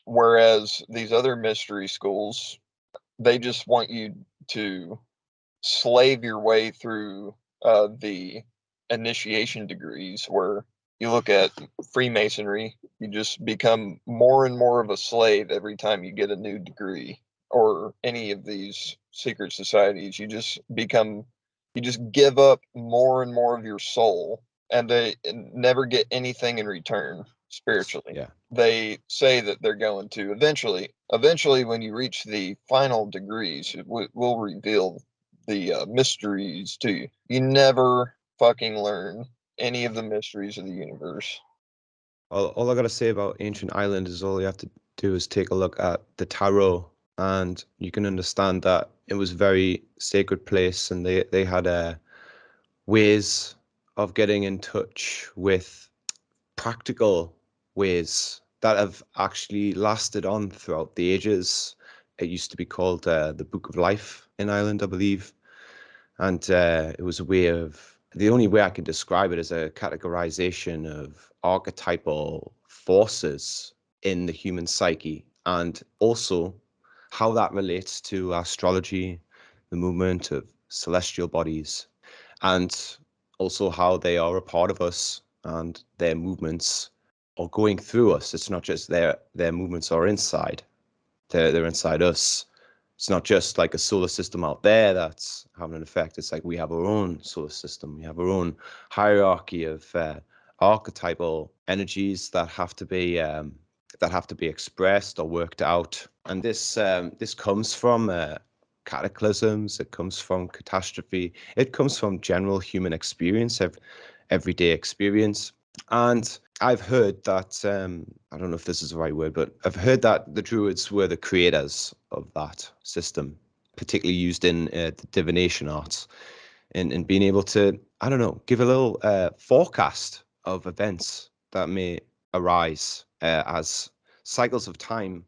whereas these other mystery schools, they just want you to slave your way through the initiation degrees, where you look at Freemasonry, you just become more and more of a slave every time you get a new degree, or any of these secret societies. You just give up more and more of your soul, and they never get anything in return spiritually.
Yeah.
They say that they're going to eventually when you reach the final degrees, it will reveal the mysteries to you. You never fucking learn any of the mysteries of the universe.
All I gotta say about ancient Ireland is all you have to do is take a look at the tarot, and you can understand that it was a very sacred place, and they had ways of getting in touch with practical ways that have actually lasted on throughout the ages. It used to be called the Book of Life in Ireland, I believe. And it was a way of, the only way I can describe it is a categorization of archetypal forces in the human psyche, and also how that relates to astrology, the movement of celestial bodies, and also how they are a part of us and their movements are going through us. It's not just their movements are inside, they're inside us. It's not just like a solar system out there that's having an effect. It's like we have our own solar system. We have our own hierarchy of archetypal energies that have to be expressed or worked out. And this comes from cataclysms. It comes from catastrophe. It comes from general human experience, everyday experience. And I've heard that, I don't know if this is the right word, but I've heard that the Druids were the creators of that system, particularly used in the divination arts, in being able to, I don't know, give a little forecast of events that may arise as cycles of time.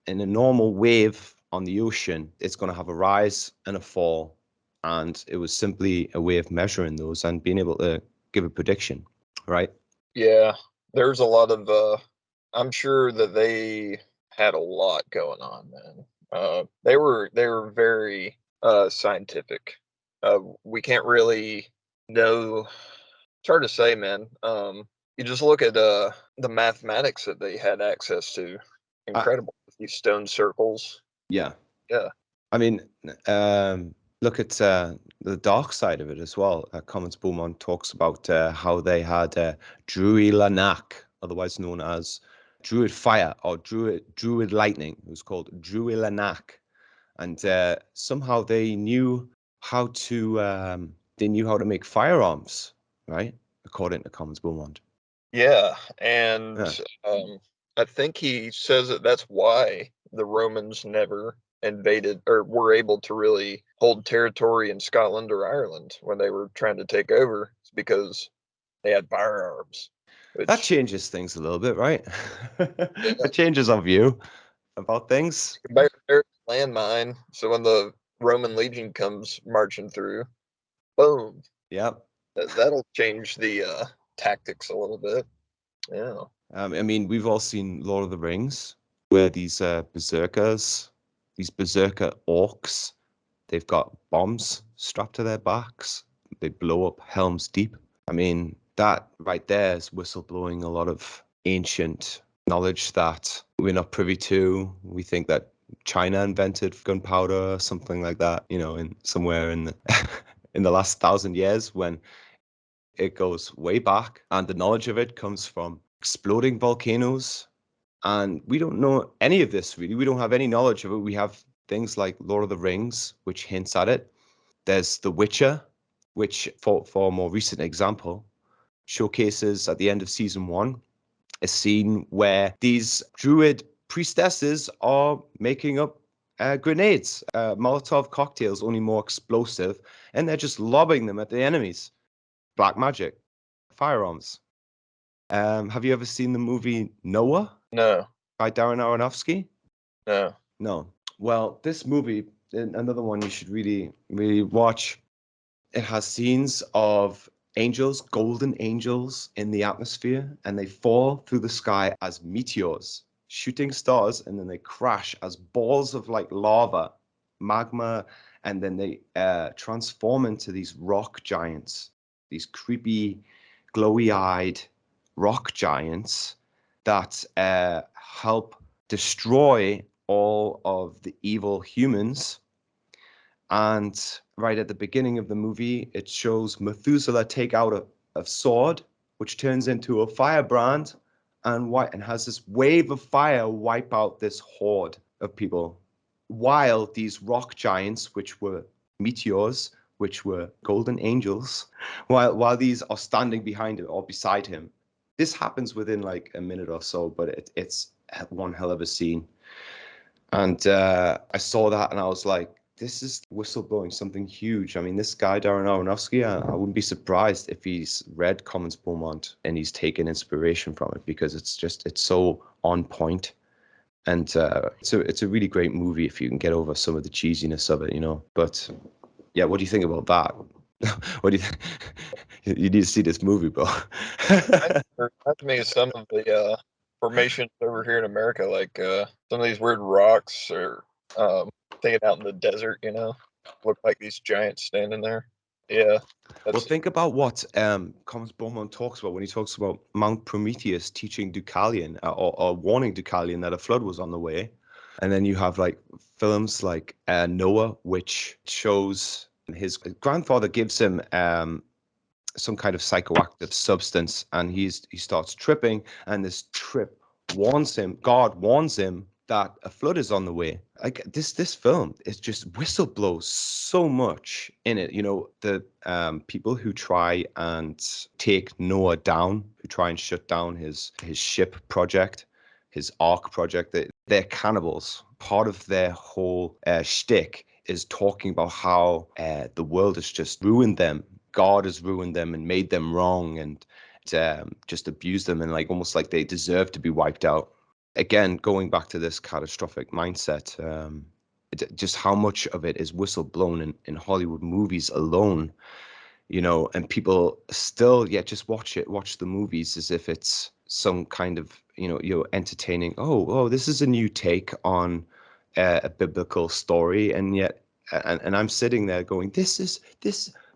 In a normal wave on the ocean, it's going to have a rise and a fall. And it was simply a way of measuring those and being able to give a prediction, right?
Yeah, there's a lot of. I'm sure that they had a lot going on, man. They were very scientific. We can't really know. It's hard to say, man. You just look at the mathematics that they had access to.
I,
Incredible. These stone circles.
yeah.
Yeah.
I mean, look at the dark side of it as well. Commons Beaumont talks about how they had Druid Lanark, otherwise known as Druid Fire or Druid Lightning. It was called Druid Lanark, and somehow they knew how to make firearms, right? According to Commons Beaumont.
Yeah, and
Yeah.
I think he says that that's why the Romans never invaded or were able to really hold territory in Scotland or Ireland when they were trying to take over. It's because they had firearms,
That
which
changes things a little bit, right?
yeah,
It changes our view about things.
there's a landmine. So when the Roman legion comes marching through, boom,
Yeah.
that'll change the tactics a little bit. Yeah.
I mean, we've all seen Lord of the Rings, where these berserkers, these berserker orcs, they've got bombs strapped to their backs. They blow up Helm's Deep. I mean, that right there is whistleblowing a lot of ancient knowledge that we're not privy to. We think that China invented gunpowder or something like that, in somewhere in the in the last 1,000 years, when it goes way back, and the knowledge of it comes from exploding volcanoes. And we don't know any of this, really. We don't have any knowledge of it. We have things like Lord of the Rings, which hints at it. There's The Witcher, which, for a more recent example, showcases at the end of season 1 a scene where these druid priestesses are making up grenades, Molotov cocktails, only more explosive, and they're just lobbing them at the enemies. Black magic, firearms. Have you ever seen the movie Noah
No,
by Darren Aronofsky?
no.
No. Well, this movie, another one you should really, really watch. It has scenes of angels, golden angels in the atmosphere, and they fall through the sky as meteors, shooting stars, and then they crash as balls of like lava, magma, and then they transform into these rock giants, these creepy, glowy-eyed rock giants that help destroy all of the evil humans. And right at the beginning of the movie, it shows Methuselah take out a sword, which turns into a firebrand, and has this wave of fire wipe out this horde of people, while these rock giants, which were meteors, which were golden angels, while these are standing behind him or beside him. This happens within like a minute or so, but it's one hell of a scene. And I saw that and I was like, this is whistleblowing something huge. I mean, this guy, Darren Aronofsky, I wouldn't be surprised if he's read Commons Beaumont and he's taken inspiration from it, because it's so on point. And it's a really great movie if you can get over some of the cheesiness of it, you know. But yeah, what do you think about that? What do you think? You need to see this movie, bro.
That reminds me of some of the formations over here in America, like some of these weird rocks or thinking out in the desert, you know, look like these giants standing there. Yeah,
Well,
that's
think about what Commons Beaumont talks about when he talks about Mount Prometheus teaching Deucalion or warning Deucalion that a flood was on the way. And then you have like films like Noah, which shows his grandfather gives him some kind of psychoactive substance, and he starts tripping, and this trip God warns him that a flood is on the way. Like this film is just whistleblows so much in it. You know, the people who try and take Noah down, who try and shut down his ship project, his Ark project, they're cannibals. Part of their whole shtick is talking about how the world has just ruined them. God has ruined them and made them wrong, and just abused them, and like almost like they deserve to be wiped out. Again, going back to this catastrophic mindset, just how much of it is whistleblown in Hollywood movies alone, you know, and people still just watch the movies as if it's some kind of, you know, you're entertaining. Oh, this is a new take on a biblical story, and yet, and I'm sitting there going, this.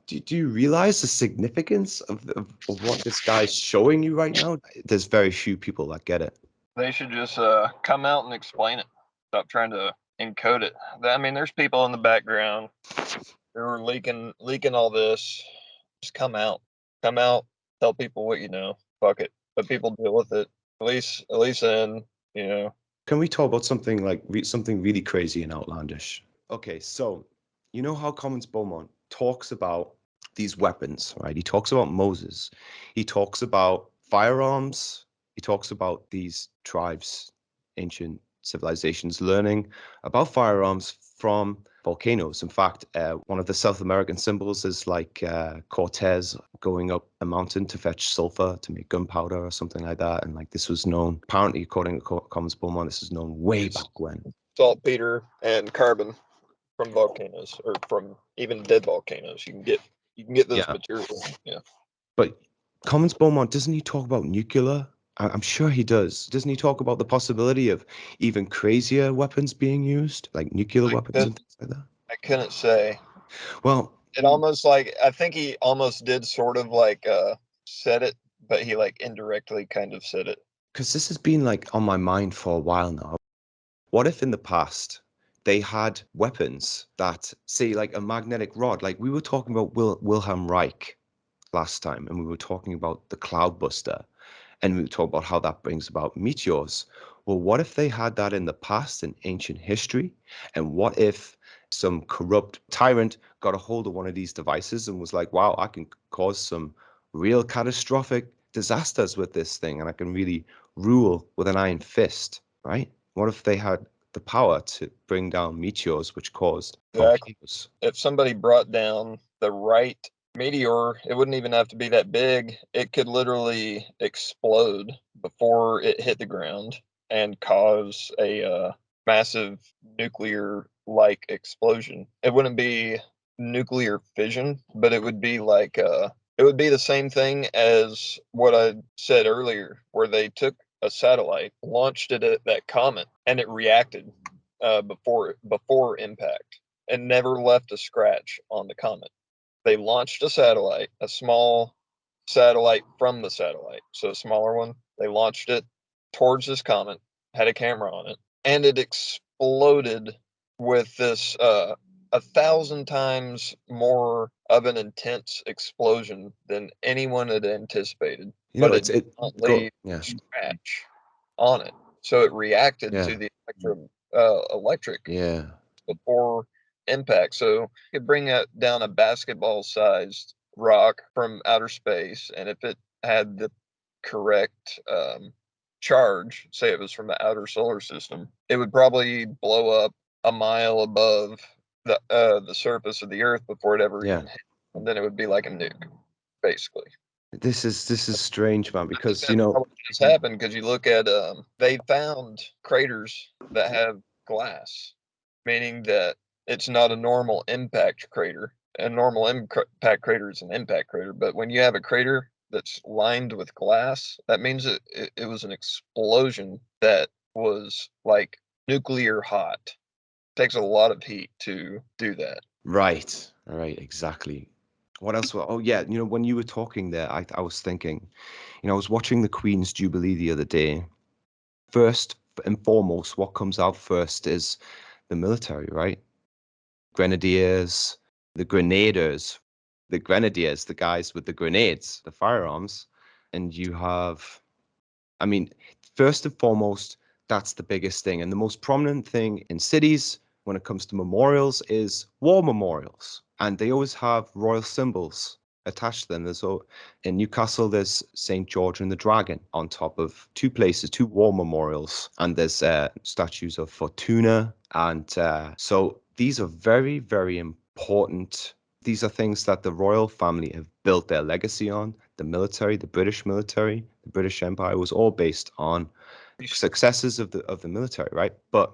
Do you realize the significance of what this guy's showing you right now? There's very few people that get it.
they should just come out and explain it. Stop trying to encode it. I mean, there's people in the background who are leaking all this. Just come out, tell people what you know. Fuck it, let people deal with it. At least then, you know.
Can we talk about something like something really crazy and outlandish? Okay, so you know how Commons Beaumont talks about these weapons, right? He talks about Moses. He talks about firearms. He talks about these tribes, ancient civilizations, learning about firearms from volcanoes. In fact, one of the South American symbols is like Cortez going up a mountain to fetch sulfur to make gunpowder or something like that. And like this was known, apparently, according to Commons Beaumont, this is known way back when.
Saltpeter and carbon from volcanoes, or from even dead volcanoes. You can get this
Yeah.
material. Yeah.
But Commons Beaumont, doesn't he talk about nuclear? I'm sure he does. Doesn't he talk about the possibility of even crazier weapons being used, like nuclear weapons and things like that?
I couldn't say.
Well,
It almost like, I think he almost did sort of like said it, but he like indirectly kind of said it.
because this has been like on my mind for a while now. What if in the past they had weapons that, say, like a magnetic rod? Like we were talking about Wilhelm Reich last time, and we were talking about the Cloudbuster, and we were talking about how that brings about meteors. Well, what if they had that in the past in ancient history? And what if some corrupt tyrant got a hold of one of these devices and was like, wow, I can cause some real catastrophic disasters with this thing, and I can really rule with an iron fist, right? What if they had the power to bring down meteors which caused
Exactly.
volcanoes?
If somebody brought down the right meteor, it wouldn't even have to be that big. It could literally explode before it hit the ground and cause a massive nuclear like explosion. It wouldn't be nuclear fission, but it would be like it would be the same thing as what I said earlier, where they took a satellite, launched it at that comet, and it reacted before impact, and never left a scratch on the comet. They launched a satellite, a small satellite from the satellite, so a smaller one. They launched it towards this comet, had a camera on it, and it exploded with this 1,000 times more of an intense explosion than anyone had anticipated.
You know,
But
it's
it did
it
not
go
leave
yeah,
a scratch on it, so it reacted
yeah,
to the electric
yeah.
before impact. So you could bring down a basketball-sized rock from outer space, and if it had the correct charge, say it was from the outer solar system, it would probably blow up a mile above the surface of the Earth before it ever
Yeah.
even hit, and then it would be like a nuke, basically.
This is strange, man,
I think
because
that's probably what's happened because you look at they found craters that have glass, meaning that it's not a normal impact crater. A normal impact crater is an impact crater, but when you have a crater that's lined with glass, that means it was an explosion that was like nuclear hot. Takes a lot of heat to do that.
right. Right, exactly. What else? Oh yeah, when you were talking there, I was thinking, I was watching the Queen's Jubilee the other day. First and foremost, what comes out first is the military, right? Grenadiers, the grenadiers, the grenadiers, the guys with the grenades, the firearms. And you have, I mean, first and foremost, that's the biggest thing. And the most prominent thing in cities when it comes to memorials is war memorials. And they always have royal symbols attached to them. In Newcastle, there's St. George and the Dragon on top of two places, two war memorials. And there's statues of Fortuna. And so these are very, very important. These are things that the royal family have built their legacy on. The military, the British military, the British Empire was all based on successes of the military, right? But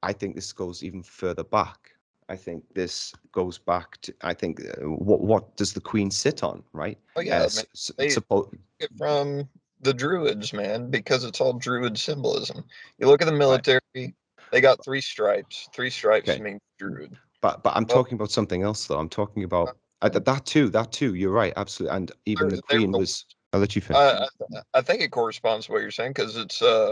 I think this goes even further back. I think this goes back to, I think, what does the Queen sit on, right?
Oh yeah, man. They
Suppose,
it from the Druids, man, because it's all Druid symbolism. You look at the
right?
military, they got three stripes. Three stripes
Okay,
mean Druid.
but I'm
Well,
talking about something else, though. I'm talking about that too. You're right, absolutely. And even the
they're
Queen
the
was. I'll let you finish.
I think it corresponds to what you're saying because it's
Yeah,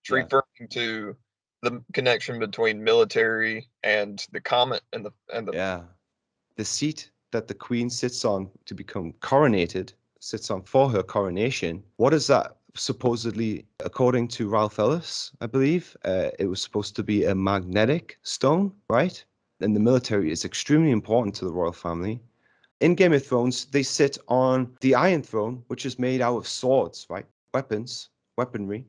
referring to the connection between military and the comet and the
yeah. The seat that the Queen sits on to become coronated, sits on for her coronation. What is that? Supposedly, according to Ralph Ellis, I believe, it was supposed to be a magnetic stone, right? And the military is extremely important to the royal family. In Game of Thrones, they sit on the Iron Throne, which is made out of swords, right? Weaponry.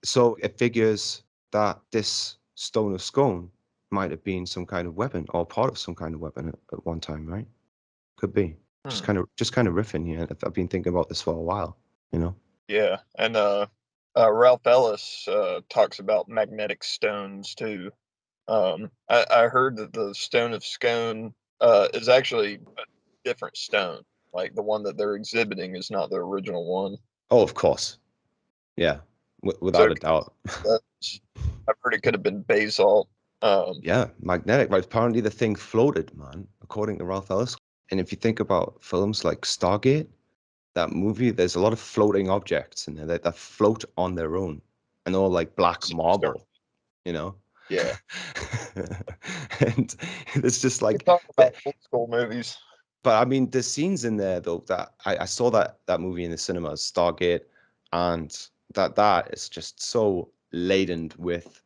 So it figures that this stone of scone might have been some kind of weapon or part of some kind of weapon at one time, right? Could be. Just
hmm,
kind of riffing here. I've been thinking about this for a while, you know.
yeah, and Ralph Ellis talks about magnetic stones too. I heard that the stone of scone is actually a different stone. Like the one that they're exhibiting is not the original one.
Oh, of course. Yeah,
So
without a doubt.
that's, I've heard it could have been basalt. Um,
Yeah, magnetic. Right. Apparently the thing floated, man, according to Ralph Ellis. And if you think about films like Stargate, that movie, there's a lot of floating objects in there that float on their own and all like black
Superstar.
marble, you know?
Yeah,
And it's just
we
like,
talk
but
about old school movies.
I mean, the scenes in there though that I saw that movie in the cinemas, Stargate, and that is just so laden with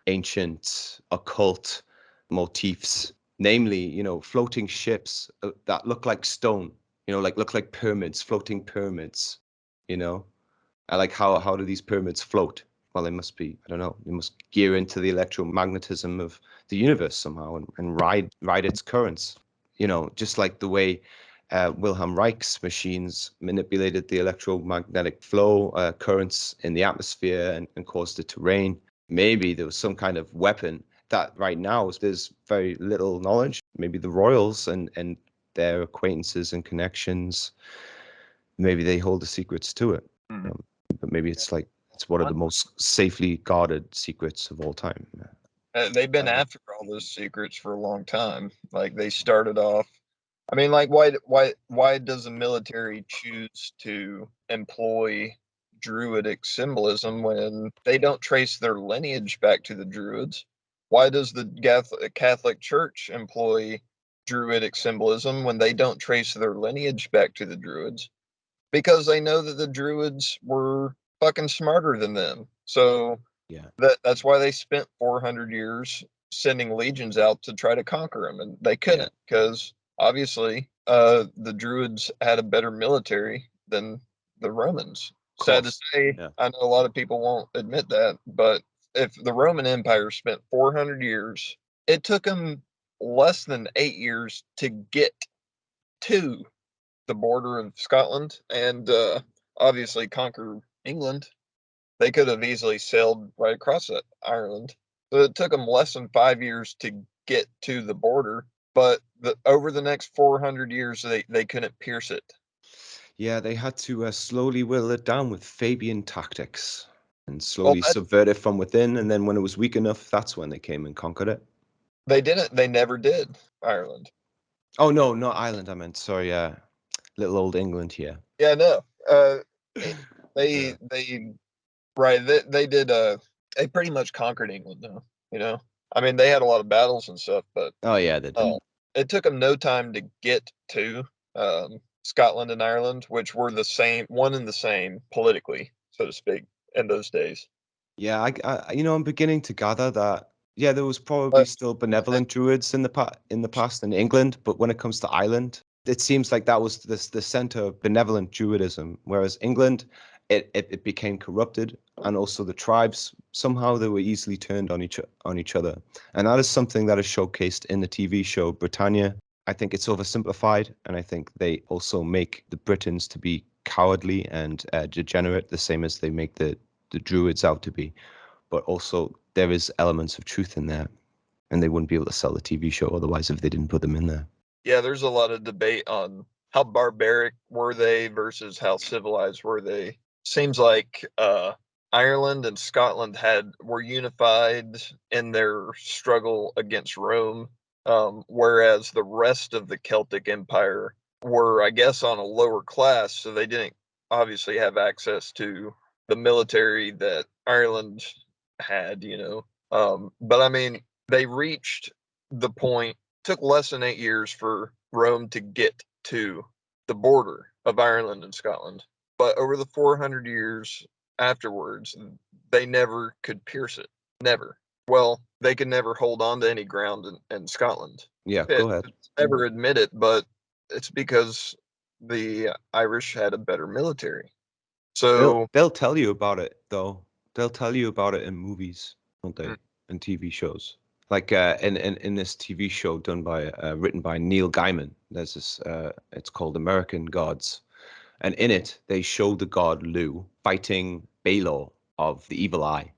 ancient occult motifs, namely, floating ships that look like stone, like look like pyramids, floating pyramids, you know. I like how do these pyramids float? Well, they must be, I don't know, they must gear into the electromagnetism of the universe somehow and ride its currents. Just like the way Wilhelm Reich's machines manipulated the electromagnetic flow currents in the atmosphere and caused it to rain. Maybe there was some kind of weapon that right now there's very little knowledge. Maybe the royals and their acquaintances and connections, maybe they hold the secrets to it.
Mhm.
Um, but maybe it's one of the most safely guarded secrets of all time.
They've been
Uh,
after all those secrets for a long time. Like they started off. I mean, like why does the military choose to employ druidic symbolism when they don't trace their lineage back to the druids? Why does the Catholic Church employ druidic symbolism when they don't trace their lineage back to the druids? Because they know that the druids were fucking smarter than them. So
yeah,
that's why they spent 400 years sending legions out to try to conquer them, and they
yeah,
couldn't because obviously the Druids had a better military than the Romans. Sad to
course.
say,
Yeah.
I know a lot of people won't admit that, but if the Roman Empire spent 400 years, it took them less than 8 years to get to the border of Scotland and obviously conquer England. They could have easily sailed right across Ireland. So it took them less than 5 years to get to the border, but over the next 400 years, they couldn't pierce it.
Yeah, they had to slowly whittle it down with Fabian tactics and
Well,
slowly subvert it from within. And then when it was weak enough, that's when they came and conquered it.
they didn't. They never did, Ireland.
Oh, no, not Ireland, I meant. Sorry, little old England here.
Yeah, no. It-
Yeah.
they right. They did. They pretty much conquered England, though. You know, I mean, they had a lot of battles and stuff, but
Oh, yeah, they did.
it took them no time to get to Scotland and Ireland, which were the same, one and the same politically, so to speak, in those days.
Yeah, I'm beginning to gather that, yeah, there was probably
But
still benevolent druids in the past in England, but when it comes to Ireland, it seems like that was the center of benevolent druidism, whereas England, it became corrupted, and also the tribes somehow they were easily turned on each other, and that is something that is showcased in the TV show Britannia. I think it's oversimplified, and I think they also make the Britons to be cowardly and degenerate, the same as they make the druids out to be, but also there is elements of truth in there, and they wouldn't be able to sell the TV show otherwise if they didn't put them in there.
yeah, there's a lot of debate on how barbaric were they versus how civilized were they. Seems like Ireland and Scotland were unified in their struggle against Rome, whereas the rest of the Celtic Empire were, I guess, on a lower class, so they didn't obviously have access to the military that Ireland had. But I mean, they reached the point. Took less than 8 years for Rome to get to the border of Ireland and Scotland. But over the 400 years afterwards, they never could pierce it. Never. Well, they could never hold on to any ground in Scotland.
Yeah, go ahead.
It's never admit it, but it's because the Irish had a better military.
They'll
So,
they'll tell you about it though. They'll tell you about it in movies, won't
mm,
they? And TV shows. Like in this TV show written by Neil Gaiman. There's this it's called American Gods. And in it they show the god Lu fighting Balor of the evil eye.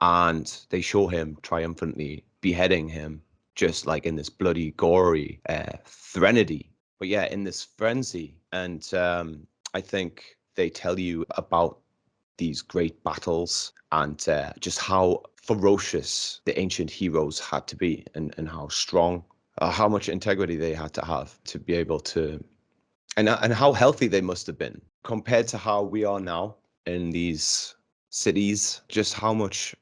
And they show him triumphantly beheading him, just like in this bloody, gory threnody. But yeah, in this frenzy. And I think they tell you about these great battles and just how ferocious the ancient heroes had to be, and how strong, how much integrity they had to be able to, and how healthy they must have been compared to how we are now in these cities, just how much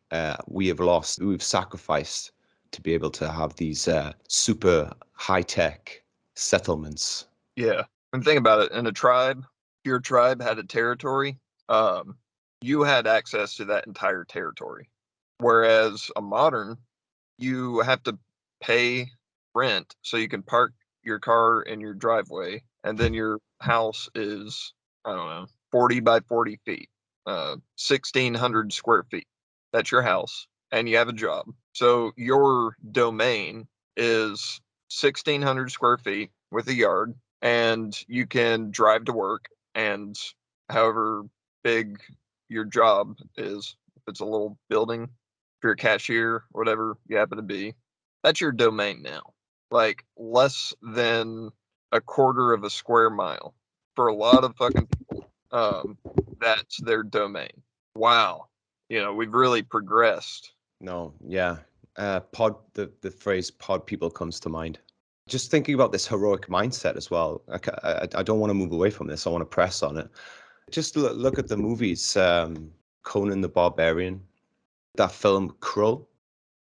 we have lost, we've sacrificed to be able to have these super high-tech settlements.
yeah. And think about it, in a tribe, your tribe had a territory, um, you had access to that entire territory. Whereas a modern, you have to pay rent so you can park your car in your driveway, and then your house is, I don't know, 40 by 40 feet, 1,600 square feet. That's your house, and you have a job. So your domain is 1,600 square feet with a yard, and you can drive to work, and however big your job is, if it's a little building, if you're a cashier, whatever you happen to be, that's your domain now. Like less than a quarter of a square mile for a lot of fucking people. That's their domain. Wow. We've really progressed.
No, yeah. The phrase pod people comes to mind. Just thinking about this heroic mindset as well. I don't want to move away from this. I want to press on it. Just look at the movies. Conan the Barbarian, that film Krull.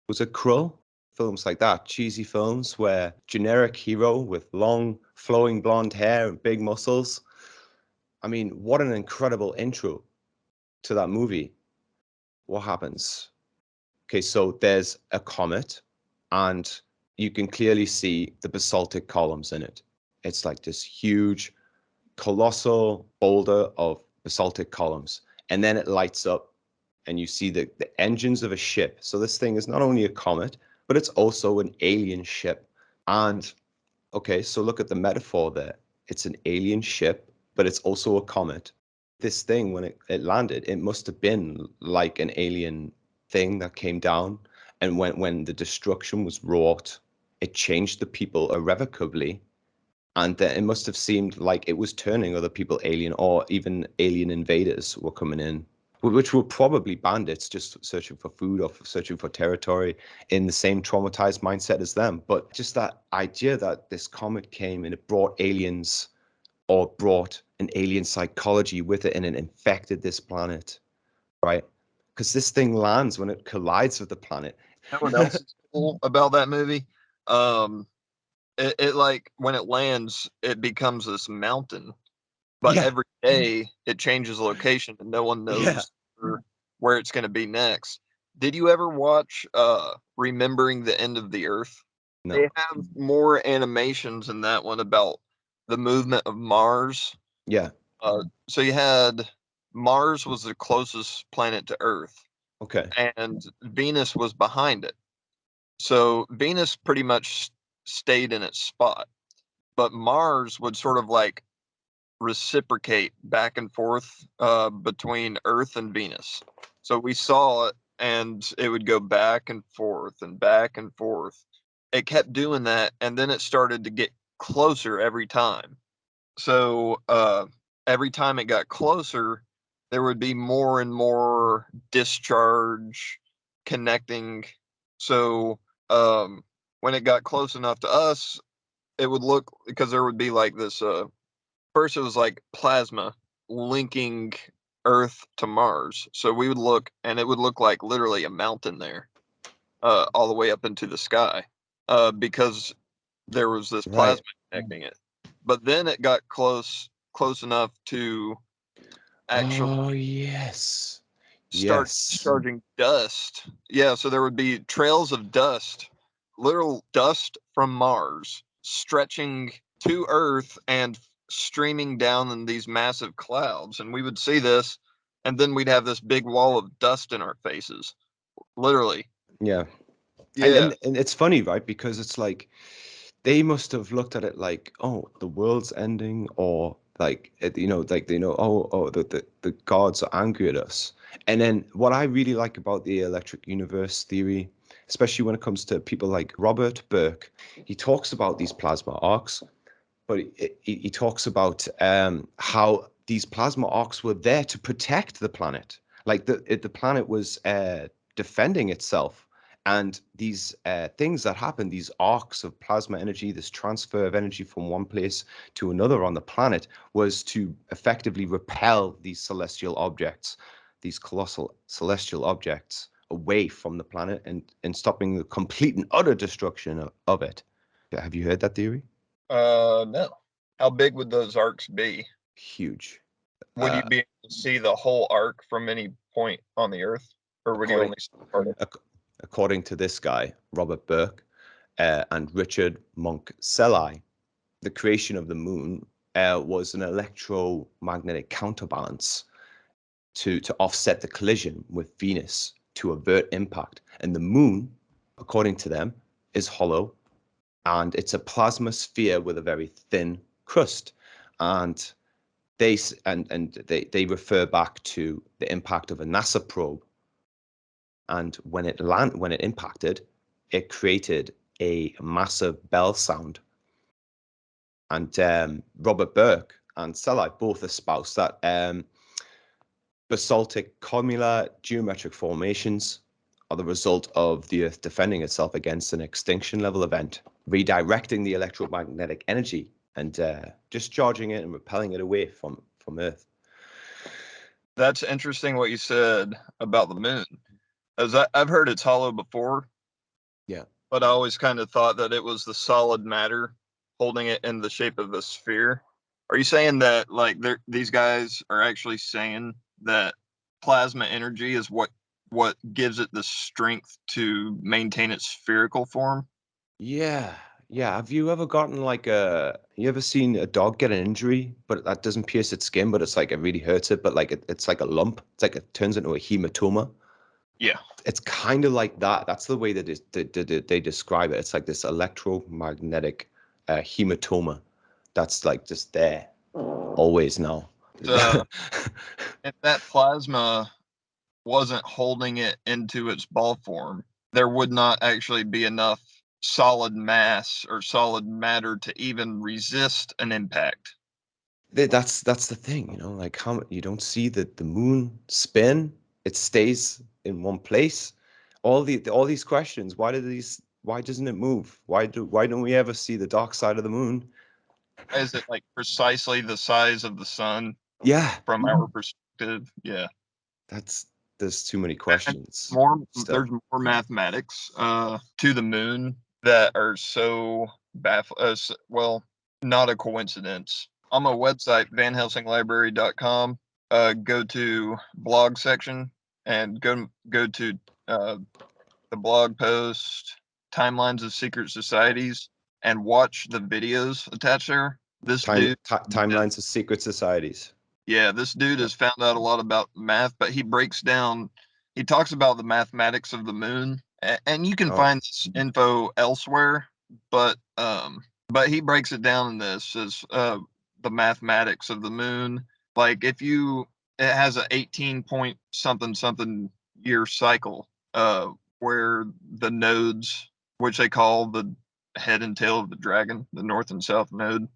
Was it Krull? Films like that, cheesy films where generic hero with long flowing blonde hair and big muscles. I mean, what an incredible intro to that movie. What happens? Okay, so there's a comet, and you can clearly see the basaltic columns in it. It's like this huge, colossal boulder of basaltic columns, and then it lights up, and you see the engines of a ship. So this thing is not only a comet, but it's also an alien ship. And okay, so look at the metaphor there. It's an alien ship, but it's also a comet. This thing, when it landed, it must have been like an alien thing that came down. And when the destruction was wrought, it changed the people irrevocably. And then it must have seemed like it was turning other people alien, or even alien invaders were coming in, which were probably bandits just searching for food or searching for territory in the same traumatized mindset as them. But just that idea that this comet came and it brought aliens, or brought an alien psychology with it, and it infected this planet, right? Because this thing lands when it collides with the planet.
You know what else is cool about that movie? Um, it like when it lands, it becomes this mountain, but
Yeah,
every day it changes location and no one
yeah.
knows where it's going to be next. Did you ever watch Remembering the End of the Earth?
No.
They have more animations in that one about the movement of Mars.
Yeah.
So you had Mars was the closest planet to Earth,
Okay.
and Venus was behind it. So Venus pretty much stayed in its spot, but Mars would sort of like reciprocate back and forth between Earth and Venus. So we saw it, and it would go back and forth and back and forth. It kept doing that, and then it started to get closer every time. So every time it got closer, there would be more and more discharge connecting. So when it got close enough to us, it would look, because there would be like this first it was like plasma linking Earth to Mars. So we would look, and it would look like literally a mountain there, all the way up into the sky, because there was this
Right.
plasma connecting it. But then it got close enough to actually
Oh, yes.
start
Yes.
discharging dust. Yeah, so there would be trails of dust, literal dust from Mars, stretching to Earth and streaming down in these massive clouds. And we would see this, and then we'd have this big wall of dust in our faces. Literally.
Yeah. And,
Yeah.
and and it's funny, right? Because it's like they must have looked at it like, oh, the world's ending, or like, like oh, the gods are angry at us. And then what I really like about the electric universe theory, especially when it comes to people like Robert Burke, he talks about these plasma arcs, but he talks about how these plasma arcs were there to protect the planet. Like the planet was defending itself, and these things that happen, these arcs of plasma energy, this transfer of energy from one place to another on the planet, was to effectively repel these celestial objects, these colossal celestial objects, away from the planet, and stopping the complete and utter destruction of it. Have you heard that theory?
No. How big would those arcs be?
Huge.
Would you
Uh,
be able to see the whole arc from any point on the Earth, or would you
according
only see part of it?
ac- according to this guy, Robert Burke, and Richard Monk Selye, the creation of the moon was an electromagnetic counterbalance to offset the collision with Venus to avert impact. And the moon, according to them, is hollow, and it's a plasma sphere with a very thin crust. And they refer back to the impact of a NASA probe, and when it impacted, it created a massive bell sound. And Robert Burke and Selye both espouse that basaltic cumular geometric formations are the result of the Earth defending itself against an extinction level event, redirecting the electromagnetic energy and discharging it and repelling it away from Earth.
That's interesting what you said about the moon. As I've heard it's hollow before,
Yeah.
but I always kind of thought that it was the solid matter holding it in the shape of a sphere. Are you saying that like these guys are actually saying that plasma energy is what gives it the strength to maintain its spherical form?
Yeah, Yeah, have you ever gotten like you ever seen a dog get an injury, but that doesn't pierce its skin, but it's like it really hurts it, but like it's like a lump. It's like it turns into a hematoma.
Yeah.
It's kind of like that. That's the way that they describe it. It's like this electromagnetic hematoma that's like just there always now.
Uh, if that plasma wasn't holding it into its ball form, there would not actually be enough solid mass or solid matter to even resist an impact.
That's the thing, like how you don't see the moon spin, it stays in one place. All these questions, why doesn't it move? Why don't we ever see the dark side of the moon?
Is it like precisely the size of the sun
Yeah,
from our perspective? Yeah.
that's there's too many
And
questions
there's
still.
more mathematics to the moon that are so well, not a coincidence. On my website, vanhelsinglibrary.com, go to blog section and go to uh, the blog post timelines of secret societies and watch the videos attached there. This dude,
Timelines of secret societies.
yeah, this dude
Yeah.
has found out a lot about math, but he talks about the mathematics of the moon, and you can
Oh,
find this info elsewhere, but he breaks it down in this as the mathematics of the moon. Like it has a 18 point something something year cycle, where the nodes, which they call the head and tail of the dragon, the north and south node,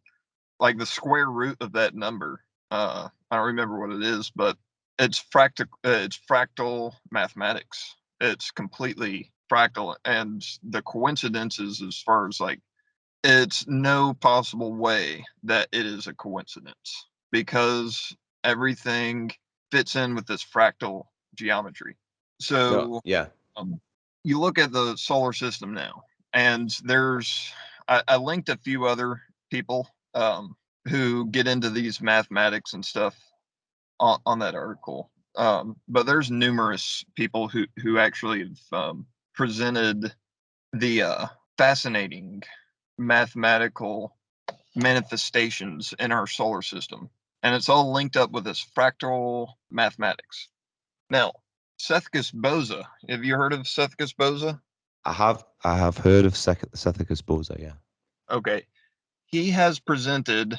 like the square root of that number. I don't remember what it is, but it's fractal mathematics. It's completely fractal, and the coincidences, as far as like, it's no possible way that it is a coincidence because everything fits in with this fractal geometry.
no,
So
yeah.
you look at the solar system now, and I linked a few other people who get into these mathematics and stuff on that article. But there's numerous people who actually have presented the fascinating mathematical manifestations in our solar system, and it's all linked up with this fractal mathematics. Now, Sethkus Boza, have you heard of Sethkus Boza?
I have heard of Sethicus Boza, yeah.
Okay, he has presented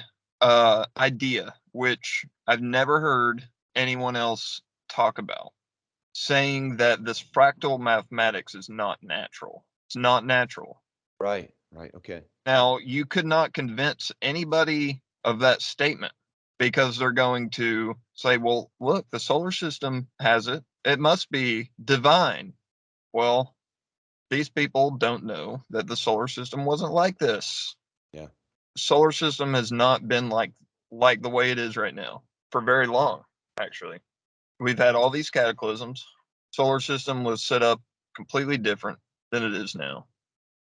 idea which I've never heard anyone else talk about, saying that this fractal mathematics is not natural. It's not natural.
Right, okay.
Now, you could not convince anybody of that statement because they're going to say, well, look, the solar system has it. It must be divine. Well, these people don't know that the solar system wasn't like this.
Yeah.
Solar system has not been like the way it is right now for very long, actually. We've had all these cataclysms. Solar system was set up completely different than it is now.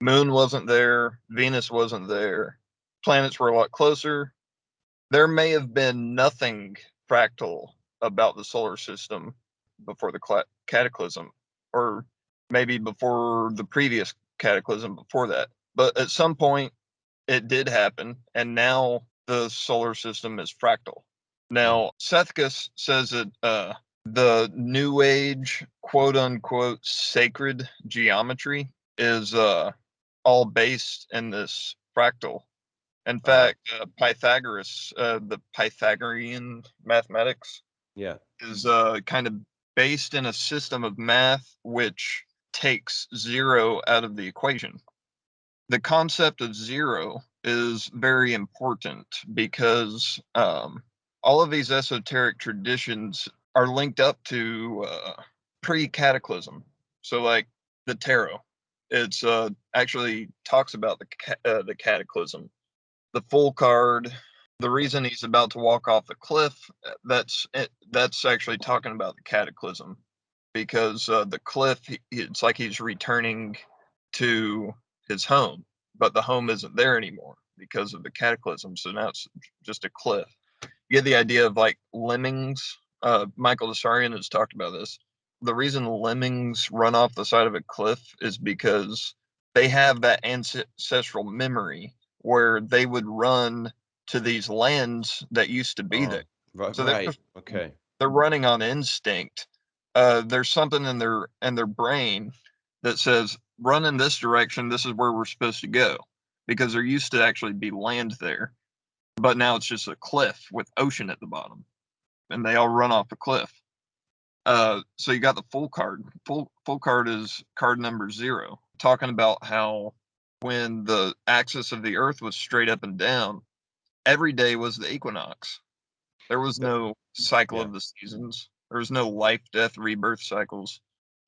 Moon wasn't there, Venus wasn't there. Planets were a lot closer. There may have been nothing fractal about the solar system before the cataclysm, or maybe before the previous cataclysm before that. But at some point, it did happen, and now the solar system is fractal. Now, Sethkus says that the New Age, quote unquote, sacred geometry is all based in this fractal. In
Uh-huh.
fact, Pythagoras, the Pythagorean mathematics,
Yeah.
is kind of based in a system of math which takes zero out of the equation. The concept of zero is very important because all of these esoteric traditions are linked up to pre-cataclysm. So, like the tarot, it's actually talks about the cataclysm. The Fool card, the reason he's about to walk off the cliff, that's it. That's actually talking about the cataclysm because the cliff, it's like he's returning to his home, but the home isn't there anymore because of the cataclysm. So now it's just a cliff. You get the idea of like lemmings. Michael Desarian has talked about this. The reason lemmings run off the side of a cliff is because they have that ancestral memory where they would run to these lands that used to be there.
Right,
So
right. Okay.
they're running on instinct. There's something in their brain that says, run in this direction, this is where we're supposed to go. Because there used to actually be land there. But now it's just a cliff with ocean at the bottom. And they all run off the cliff. So you got the full card. Full card is card number 0, talking about how when the axis of the Earth was straight up and down, every day was the equinox. There was no cycle of the seasons. There was no life, death, rebirth cycles.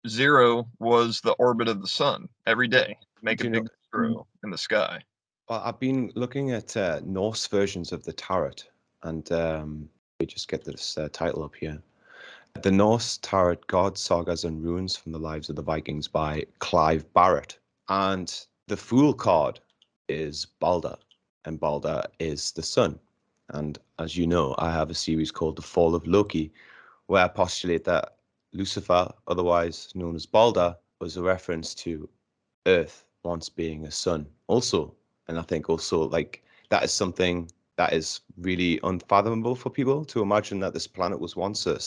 0 was the orbit of the sun every day. Make a big 0 in the sky.
Well, I've been looking at Norse versions of the tarot, and we just get this title up here. The Norse Tarot, Gods, Sagas and Runes from the Lives of the Vikings by Clive Barrett. And the Fool card is Balder, and Balder is the sun. And as you know, I have a series called The Fall of Loki, where I postulate that Lucifer, otherwise known as Balder, was a reference to Earth once being a sun also. And I think also like that is something that is really unfathomable for people to imagine that this planet was once a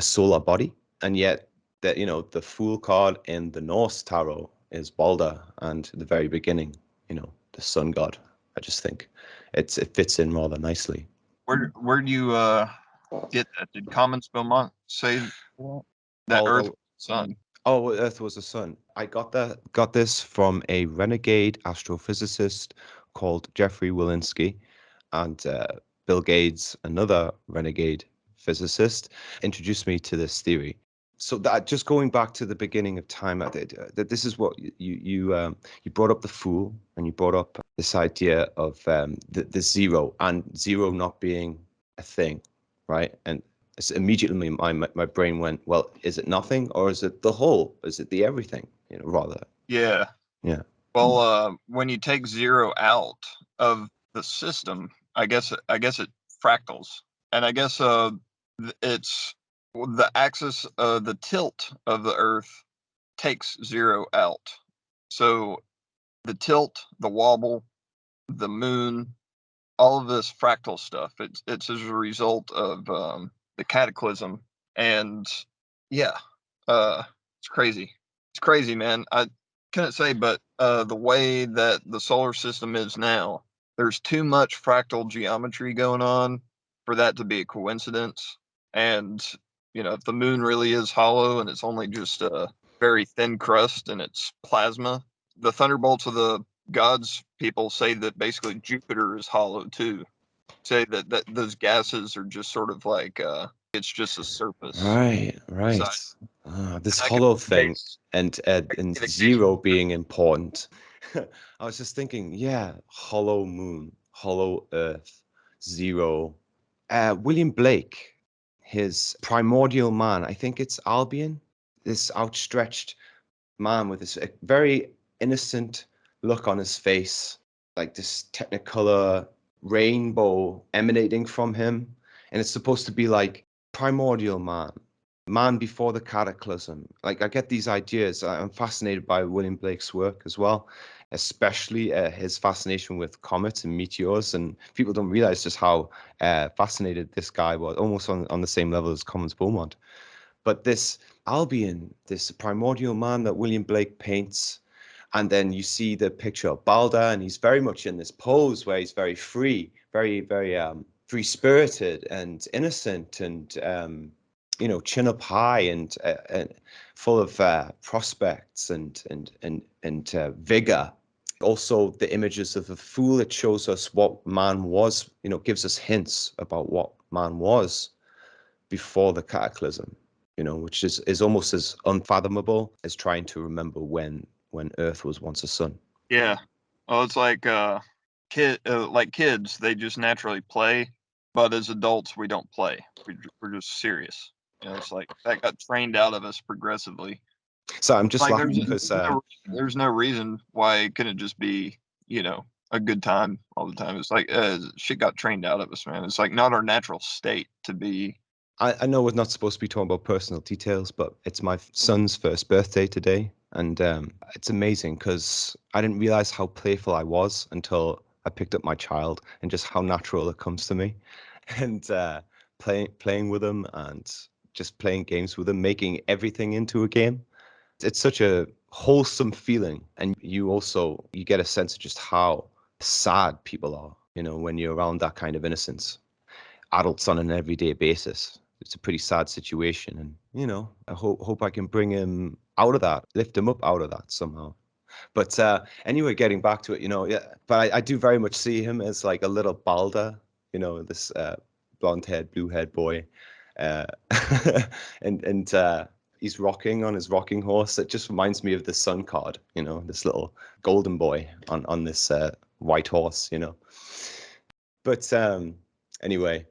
solar body, and yet that, you know, the Fool card in the Norse tarot is Balder, and the very beginning, you know, the sun god. I just think it fits in rather nicely.
Where do you get that? Did Commons Beaumont say that Earth was the sun?
Oh, Earth was the sun. I got this from a renegade astrophysicist called Jeffrey Walensky, and Bill Gates, another renegade physicist, introduced me to this theory. So that, just going back to the beginning of time, that this is what you brought up, the Fool, and you brought up this idea of the 0 and 0 not being a thing, right? And immediately my brain went, well, is it nothing, or is it the whole? Is it the everything? You know, rather.
Yeah.
Yeah.
Well, when you take 0 out of the system, I guess it fractals, and I guess it's the axis, the tilt of the Earth takes 0 out. So the tilt, the wobble, the moon, all of this fractal stuff, it's as a result of the cataclysm. And yeah, it's crazy. It's crazy, man. I couldn't say, but the way that the solar system is now, there's too much fractal geometry going on for that to be a coincidence. And you know, if the moon really is hollow and it's only just a very thin crust and it's plasma, the thunderbolts of the gods people say that basically Jupiter is hollow too. Say that those gases are just sort of like it's just a surface.
Right. This hollow thing, and 0 being important. I was just thinking, yeah, hollow moon, hollow Earth, 0. William Blake, his Primordial Man, I think it's Albion, this outstretched man with this very innocent look on his face, like this technicolor rainbow emanating from him. And it's supposed to be like primordial man before the cataclysm. Like, I get these ideas. I'm fascinated by William Blake's work as well, especially his fascination with comets and meteors. And people don't realize just how fascinated this guy was, almost on the same level as Commons Beaumont. But this Albion, this primordial man that William Blake paints, and then you see the picture of Balder, and he's very much in this pose where he's very free, very, very free spirited and innocent, and you know, chin up high, and full of prospects and vigor. Also, the images of the Fool, it shows us what man was, you know, gives us hints about what man was before the cataclysm, you know, which is almost as unfathomable as trying to remember when Earth was once a sun.
Yeah. Well, it's like like kids, they just naturally play, but as adults, we don't play. We're just serious. You know, it's like that got trained out of us progressively.
So I'm just
Like
laughing because
there's no reason why it couldn't just be, you know, a good time all the time. It's like shit got trained out of us, man. It's like not our natural state to be.
I know we're not supposed to be talking about personal details, but it's my son's first birthday today, And it's amazing because I didn't realize how playful I was until I picked up my child and just how natural it comes to me. And playing with them and just playing games with them, making everything into a game. It's such a wholesome feeling. And you get a sense of just how sad people are, when you're around that kind of innocence. Adults on an everyday basis. It's a pretty sad situation, and I hope I can bring him out of that, lift him up out of that somehow. But anyway, getting back to it, yeah. But I do very much see him as like a little Balder, this blonde-haired, blue-haired boy, uh, and he's rocking on his rocking horse. It just reminds me of the Sun card, this little golden boy on this white horse, But anyway.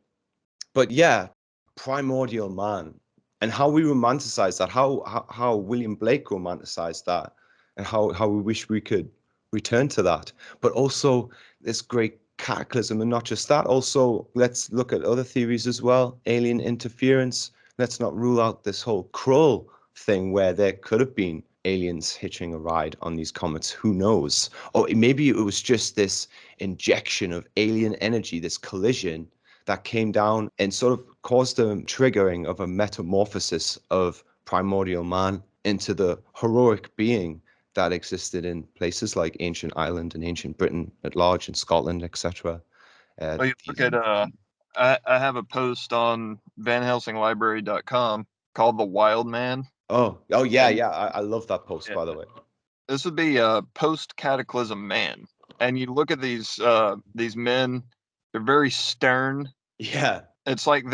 But yeah, Primordial Man, and how we romanticize that, how William Blake romanticized that, and how we wish we could return to that. But also this great cataclysm, and not just that. Also, let's look at other theories as well. Alien interference. Let's not rule out this whole Krull thing where there could have been aliens hitching a ride on these comets. Who knows? Or maybe it was just this injection of alien energy, this collision that came down and sort of caused the triggering of a metamorphosis of primordial man into the heroic being that existed in places like ancient Ireland and ancient Britain at large, and Scotland, etc.
Well, you look at I have a post on VanHelsingLibrary.com called "The Wild Man."
Oh, yeah. I love that post, by the way.
This would be a post-cataclysm man, and you look at these men; they're very stern.
Yeah.
It's like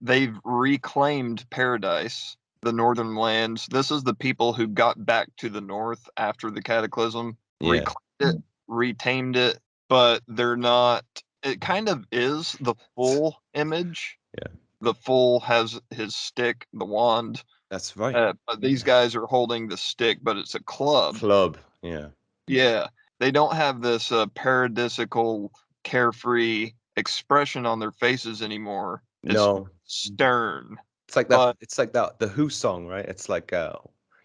they've reclaimed paradise, the northern lands. This is the people who got back to the north after the cataclysm,
Yeah.
reclaimed it, retamed it, but they're not. It kind of is the full image.
Yeah.
The full has his stick, the wand.
That's right.
But these guys are holding the stick, but it's a club.
Yeah.
Yeah, they don't have this paradisical, carefree expression on their faces anymore. It's
No.
stern.
It's like that.
But
It's like that. The Who song, right? It's like,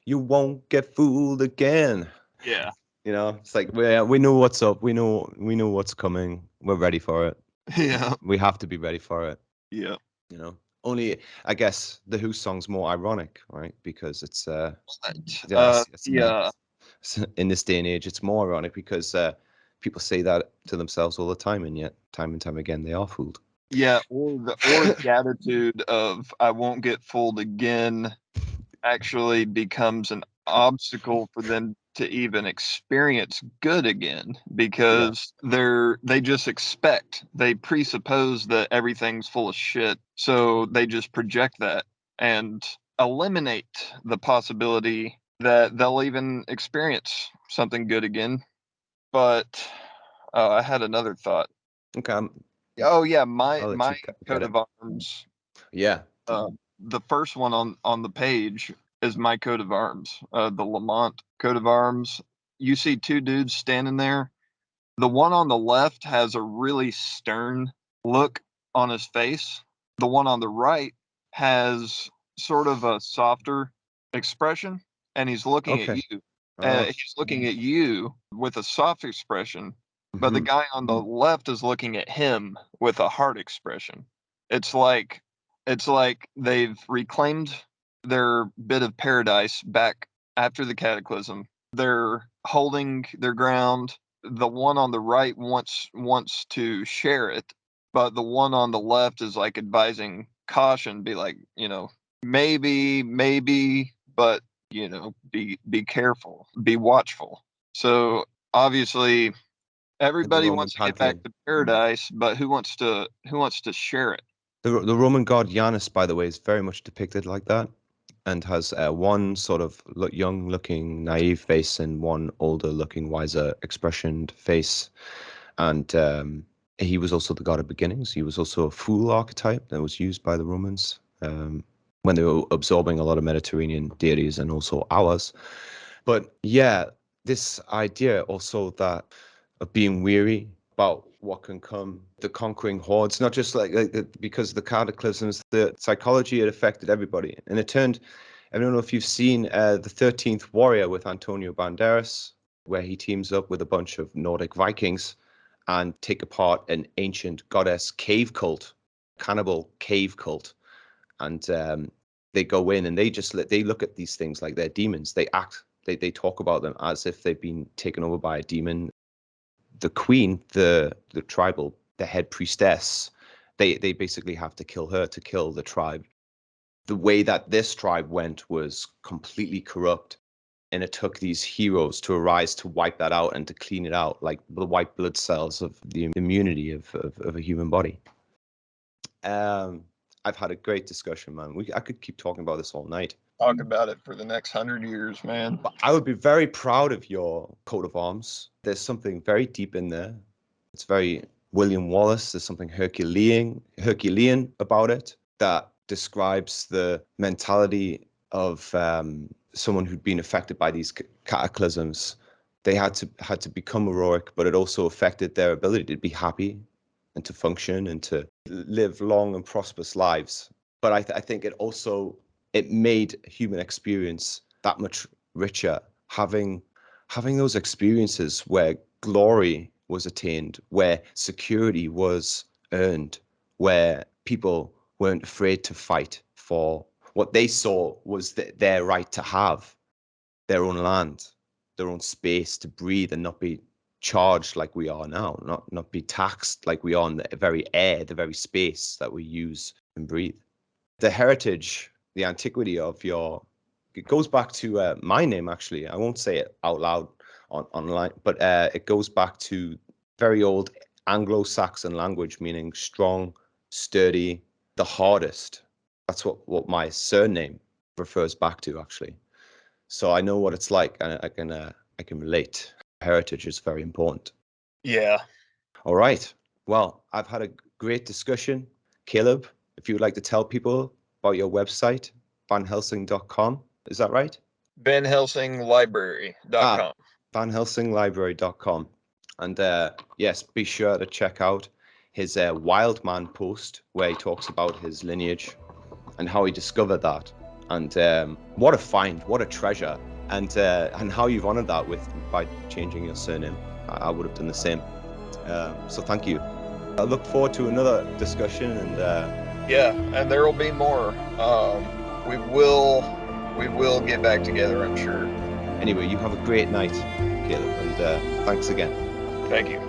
"You won't get fooled again."
yeah,
It's like we know what's up. We know what's coming. We're ready for it.
yeah,
We have to be ready for it.
yeah.
Only I guess the Who song's more ironic, right? Because it's
Yeah,
in this day and age, it's more ironic because people say that to themselves all the time, and yet time and time again they are fooled.
yeah. Or the attitude of "I won't get fooled again" actually becomes an obstacle for them to even experience good again, because they presuppose that everything's full of shit, so they just project that and eliminate the possibility that they'll even experience something good again. But I had another thought.
Okay,
Oh yeah,
I'll let
my
you get
coat
it.
of arms,
Yeah.
the first one on the page is my coat of arms, the Lamont coat of arms. You see two dudes standing there. The one on the left has a really stern look on his face. The one on the right has sort of a softer expression, and he's looking at
Okay.
you.
Oh.
He's looking at you with a soft expression, but the
Mhm.
guy on the left is looking at him with a hard expression. It's like they've reclaimed their bit of paradise back after the cataclysm. They're holding their ground. The one on the right wants to share it, but the one on the left is like advising caution, be like, maybe, but be careful, be watchful. So obviously
The
everybody
Roman
wants to get back
pantheon.
to paradise, but who wants to share it?
The Roman god Janus, by the way, is very much depicted like that, and has one sort of young-looking, naive face and one older-looking, wiser expressioned face. And he was also the god of beginnings. He was also a fool archetype that was used by the Romans when they were absorbing a lot of Mediterranean deities and also ours. But yeah, this idea also that of being weary about what can come, the conquering hordes, not just because of the cataclysms, the psychology, it affected everybody. And I don't know if you've seen the 13th Warrior with Antonio Banderas, where he teams up with a bunch of Nordic Vikings and take apart an ancient goddess cave cult, cannibal cave cult. And they go in and they look at these things like they're demons. They talk about them as if they've been taken over by a demon. The queen, the tribal, the head priestess, they basically have to kill her to kill the tribe. The way that this tribe went was completely corrupt, and it took these heroes to arise to wipe that out and to clean it out, like the white blood cells of the immunity of a human body. I've had a great discussion, man. I could keep talking about this all night.
Talk about it for the next 100 years, man.
But I would be very proud of your coat of arms. There's something very deep in there. It's very William Wallace. There's something Herculean about it that describes the mentality of someone who'd been affected by these cataclysms. They had to become heroic, but it also affected their ability to be happy and to function and to live long and prosperous lives. But I think it made human experience that much richer, having those experiences where glory was attained, where security was earned, where people weren't afraid to fight for what they saw was their right to have their own land, their own space to breathe and not be charged like we are now, not be taxed like we are on the very air, the very space that we use and breathe. The heritage, the antiquity of it goes back to my name, actually. I won't say it out loud online, but it goes back to very old Anglo-Saxon language, meaning strong, sturdy, the hardest. That's what my surname refers back to, actually. So I know what it's like, and I can relate. Heritage is very important.
Yeah.
All right. Well, I've had a great discussion. Caleb, if you would like to tell people about your website, vanhelsing.com. Is that right?
vanhelsinglibrary.com.
vanhelsinglibrary.com. And yes, be sure to check out his Wild Man post where he talks about his lineage and how he discovered that. And what a find, what a treasure. And how you've honored that by changing your surname. I would have done the same. So thank you. I look forward to another discussion. And
yeah, and there will be more. We will get back together, I'm sure.
Anyway, you have a great night, Caleb, and thanks again.
Thank you.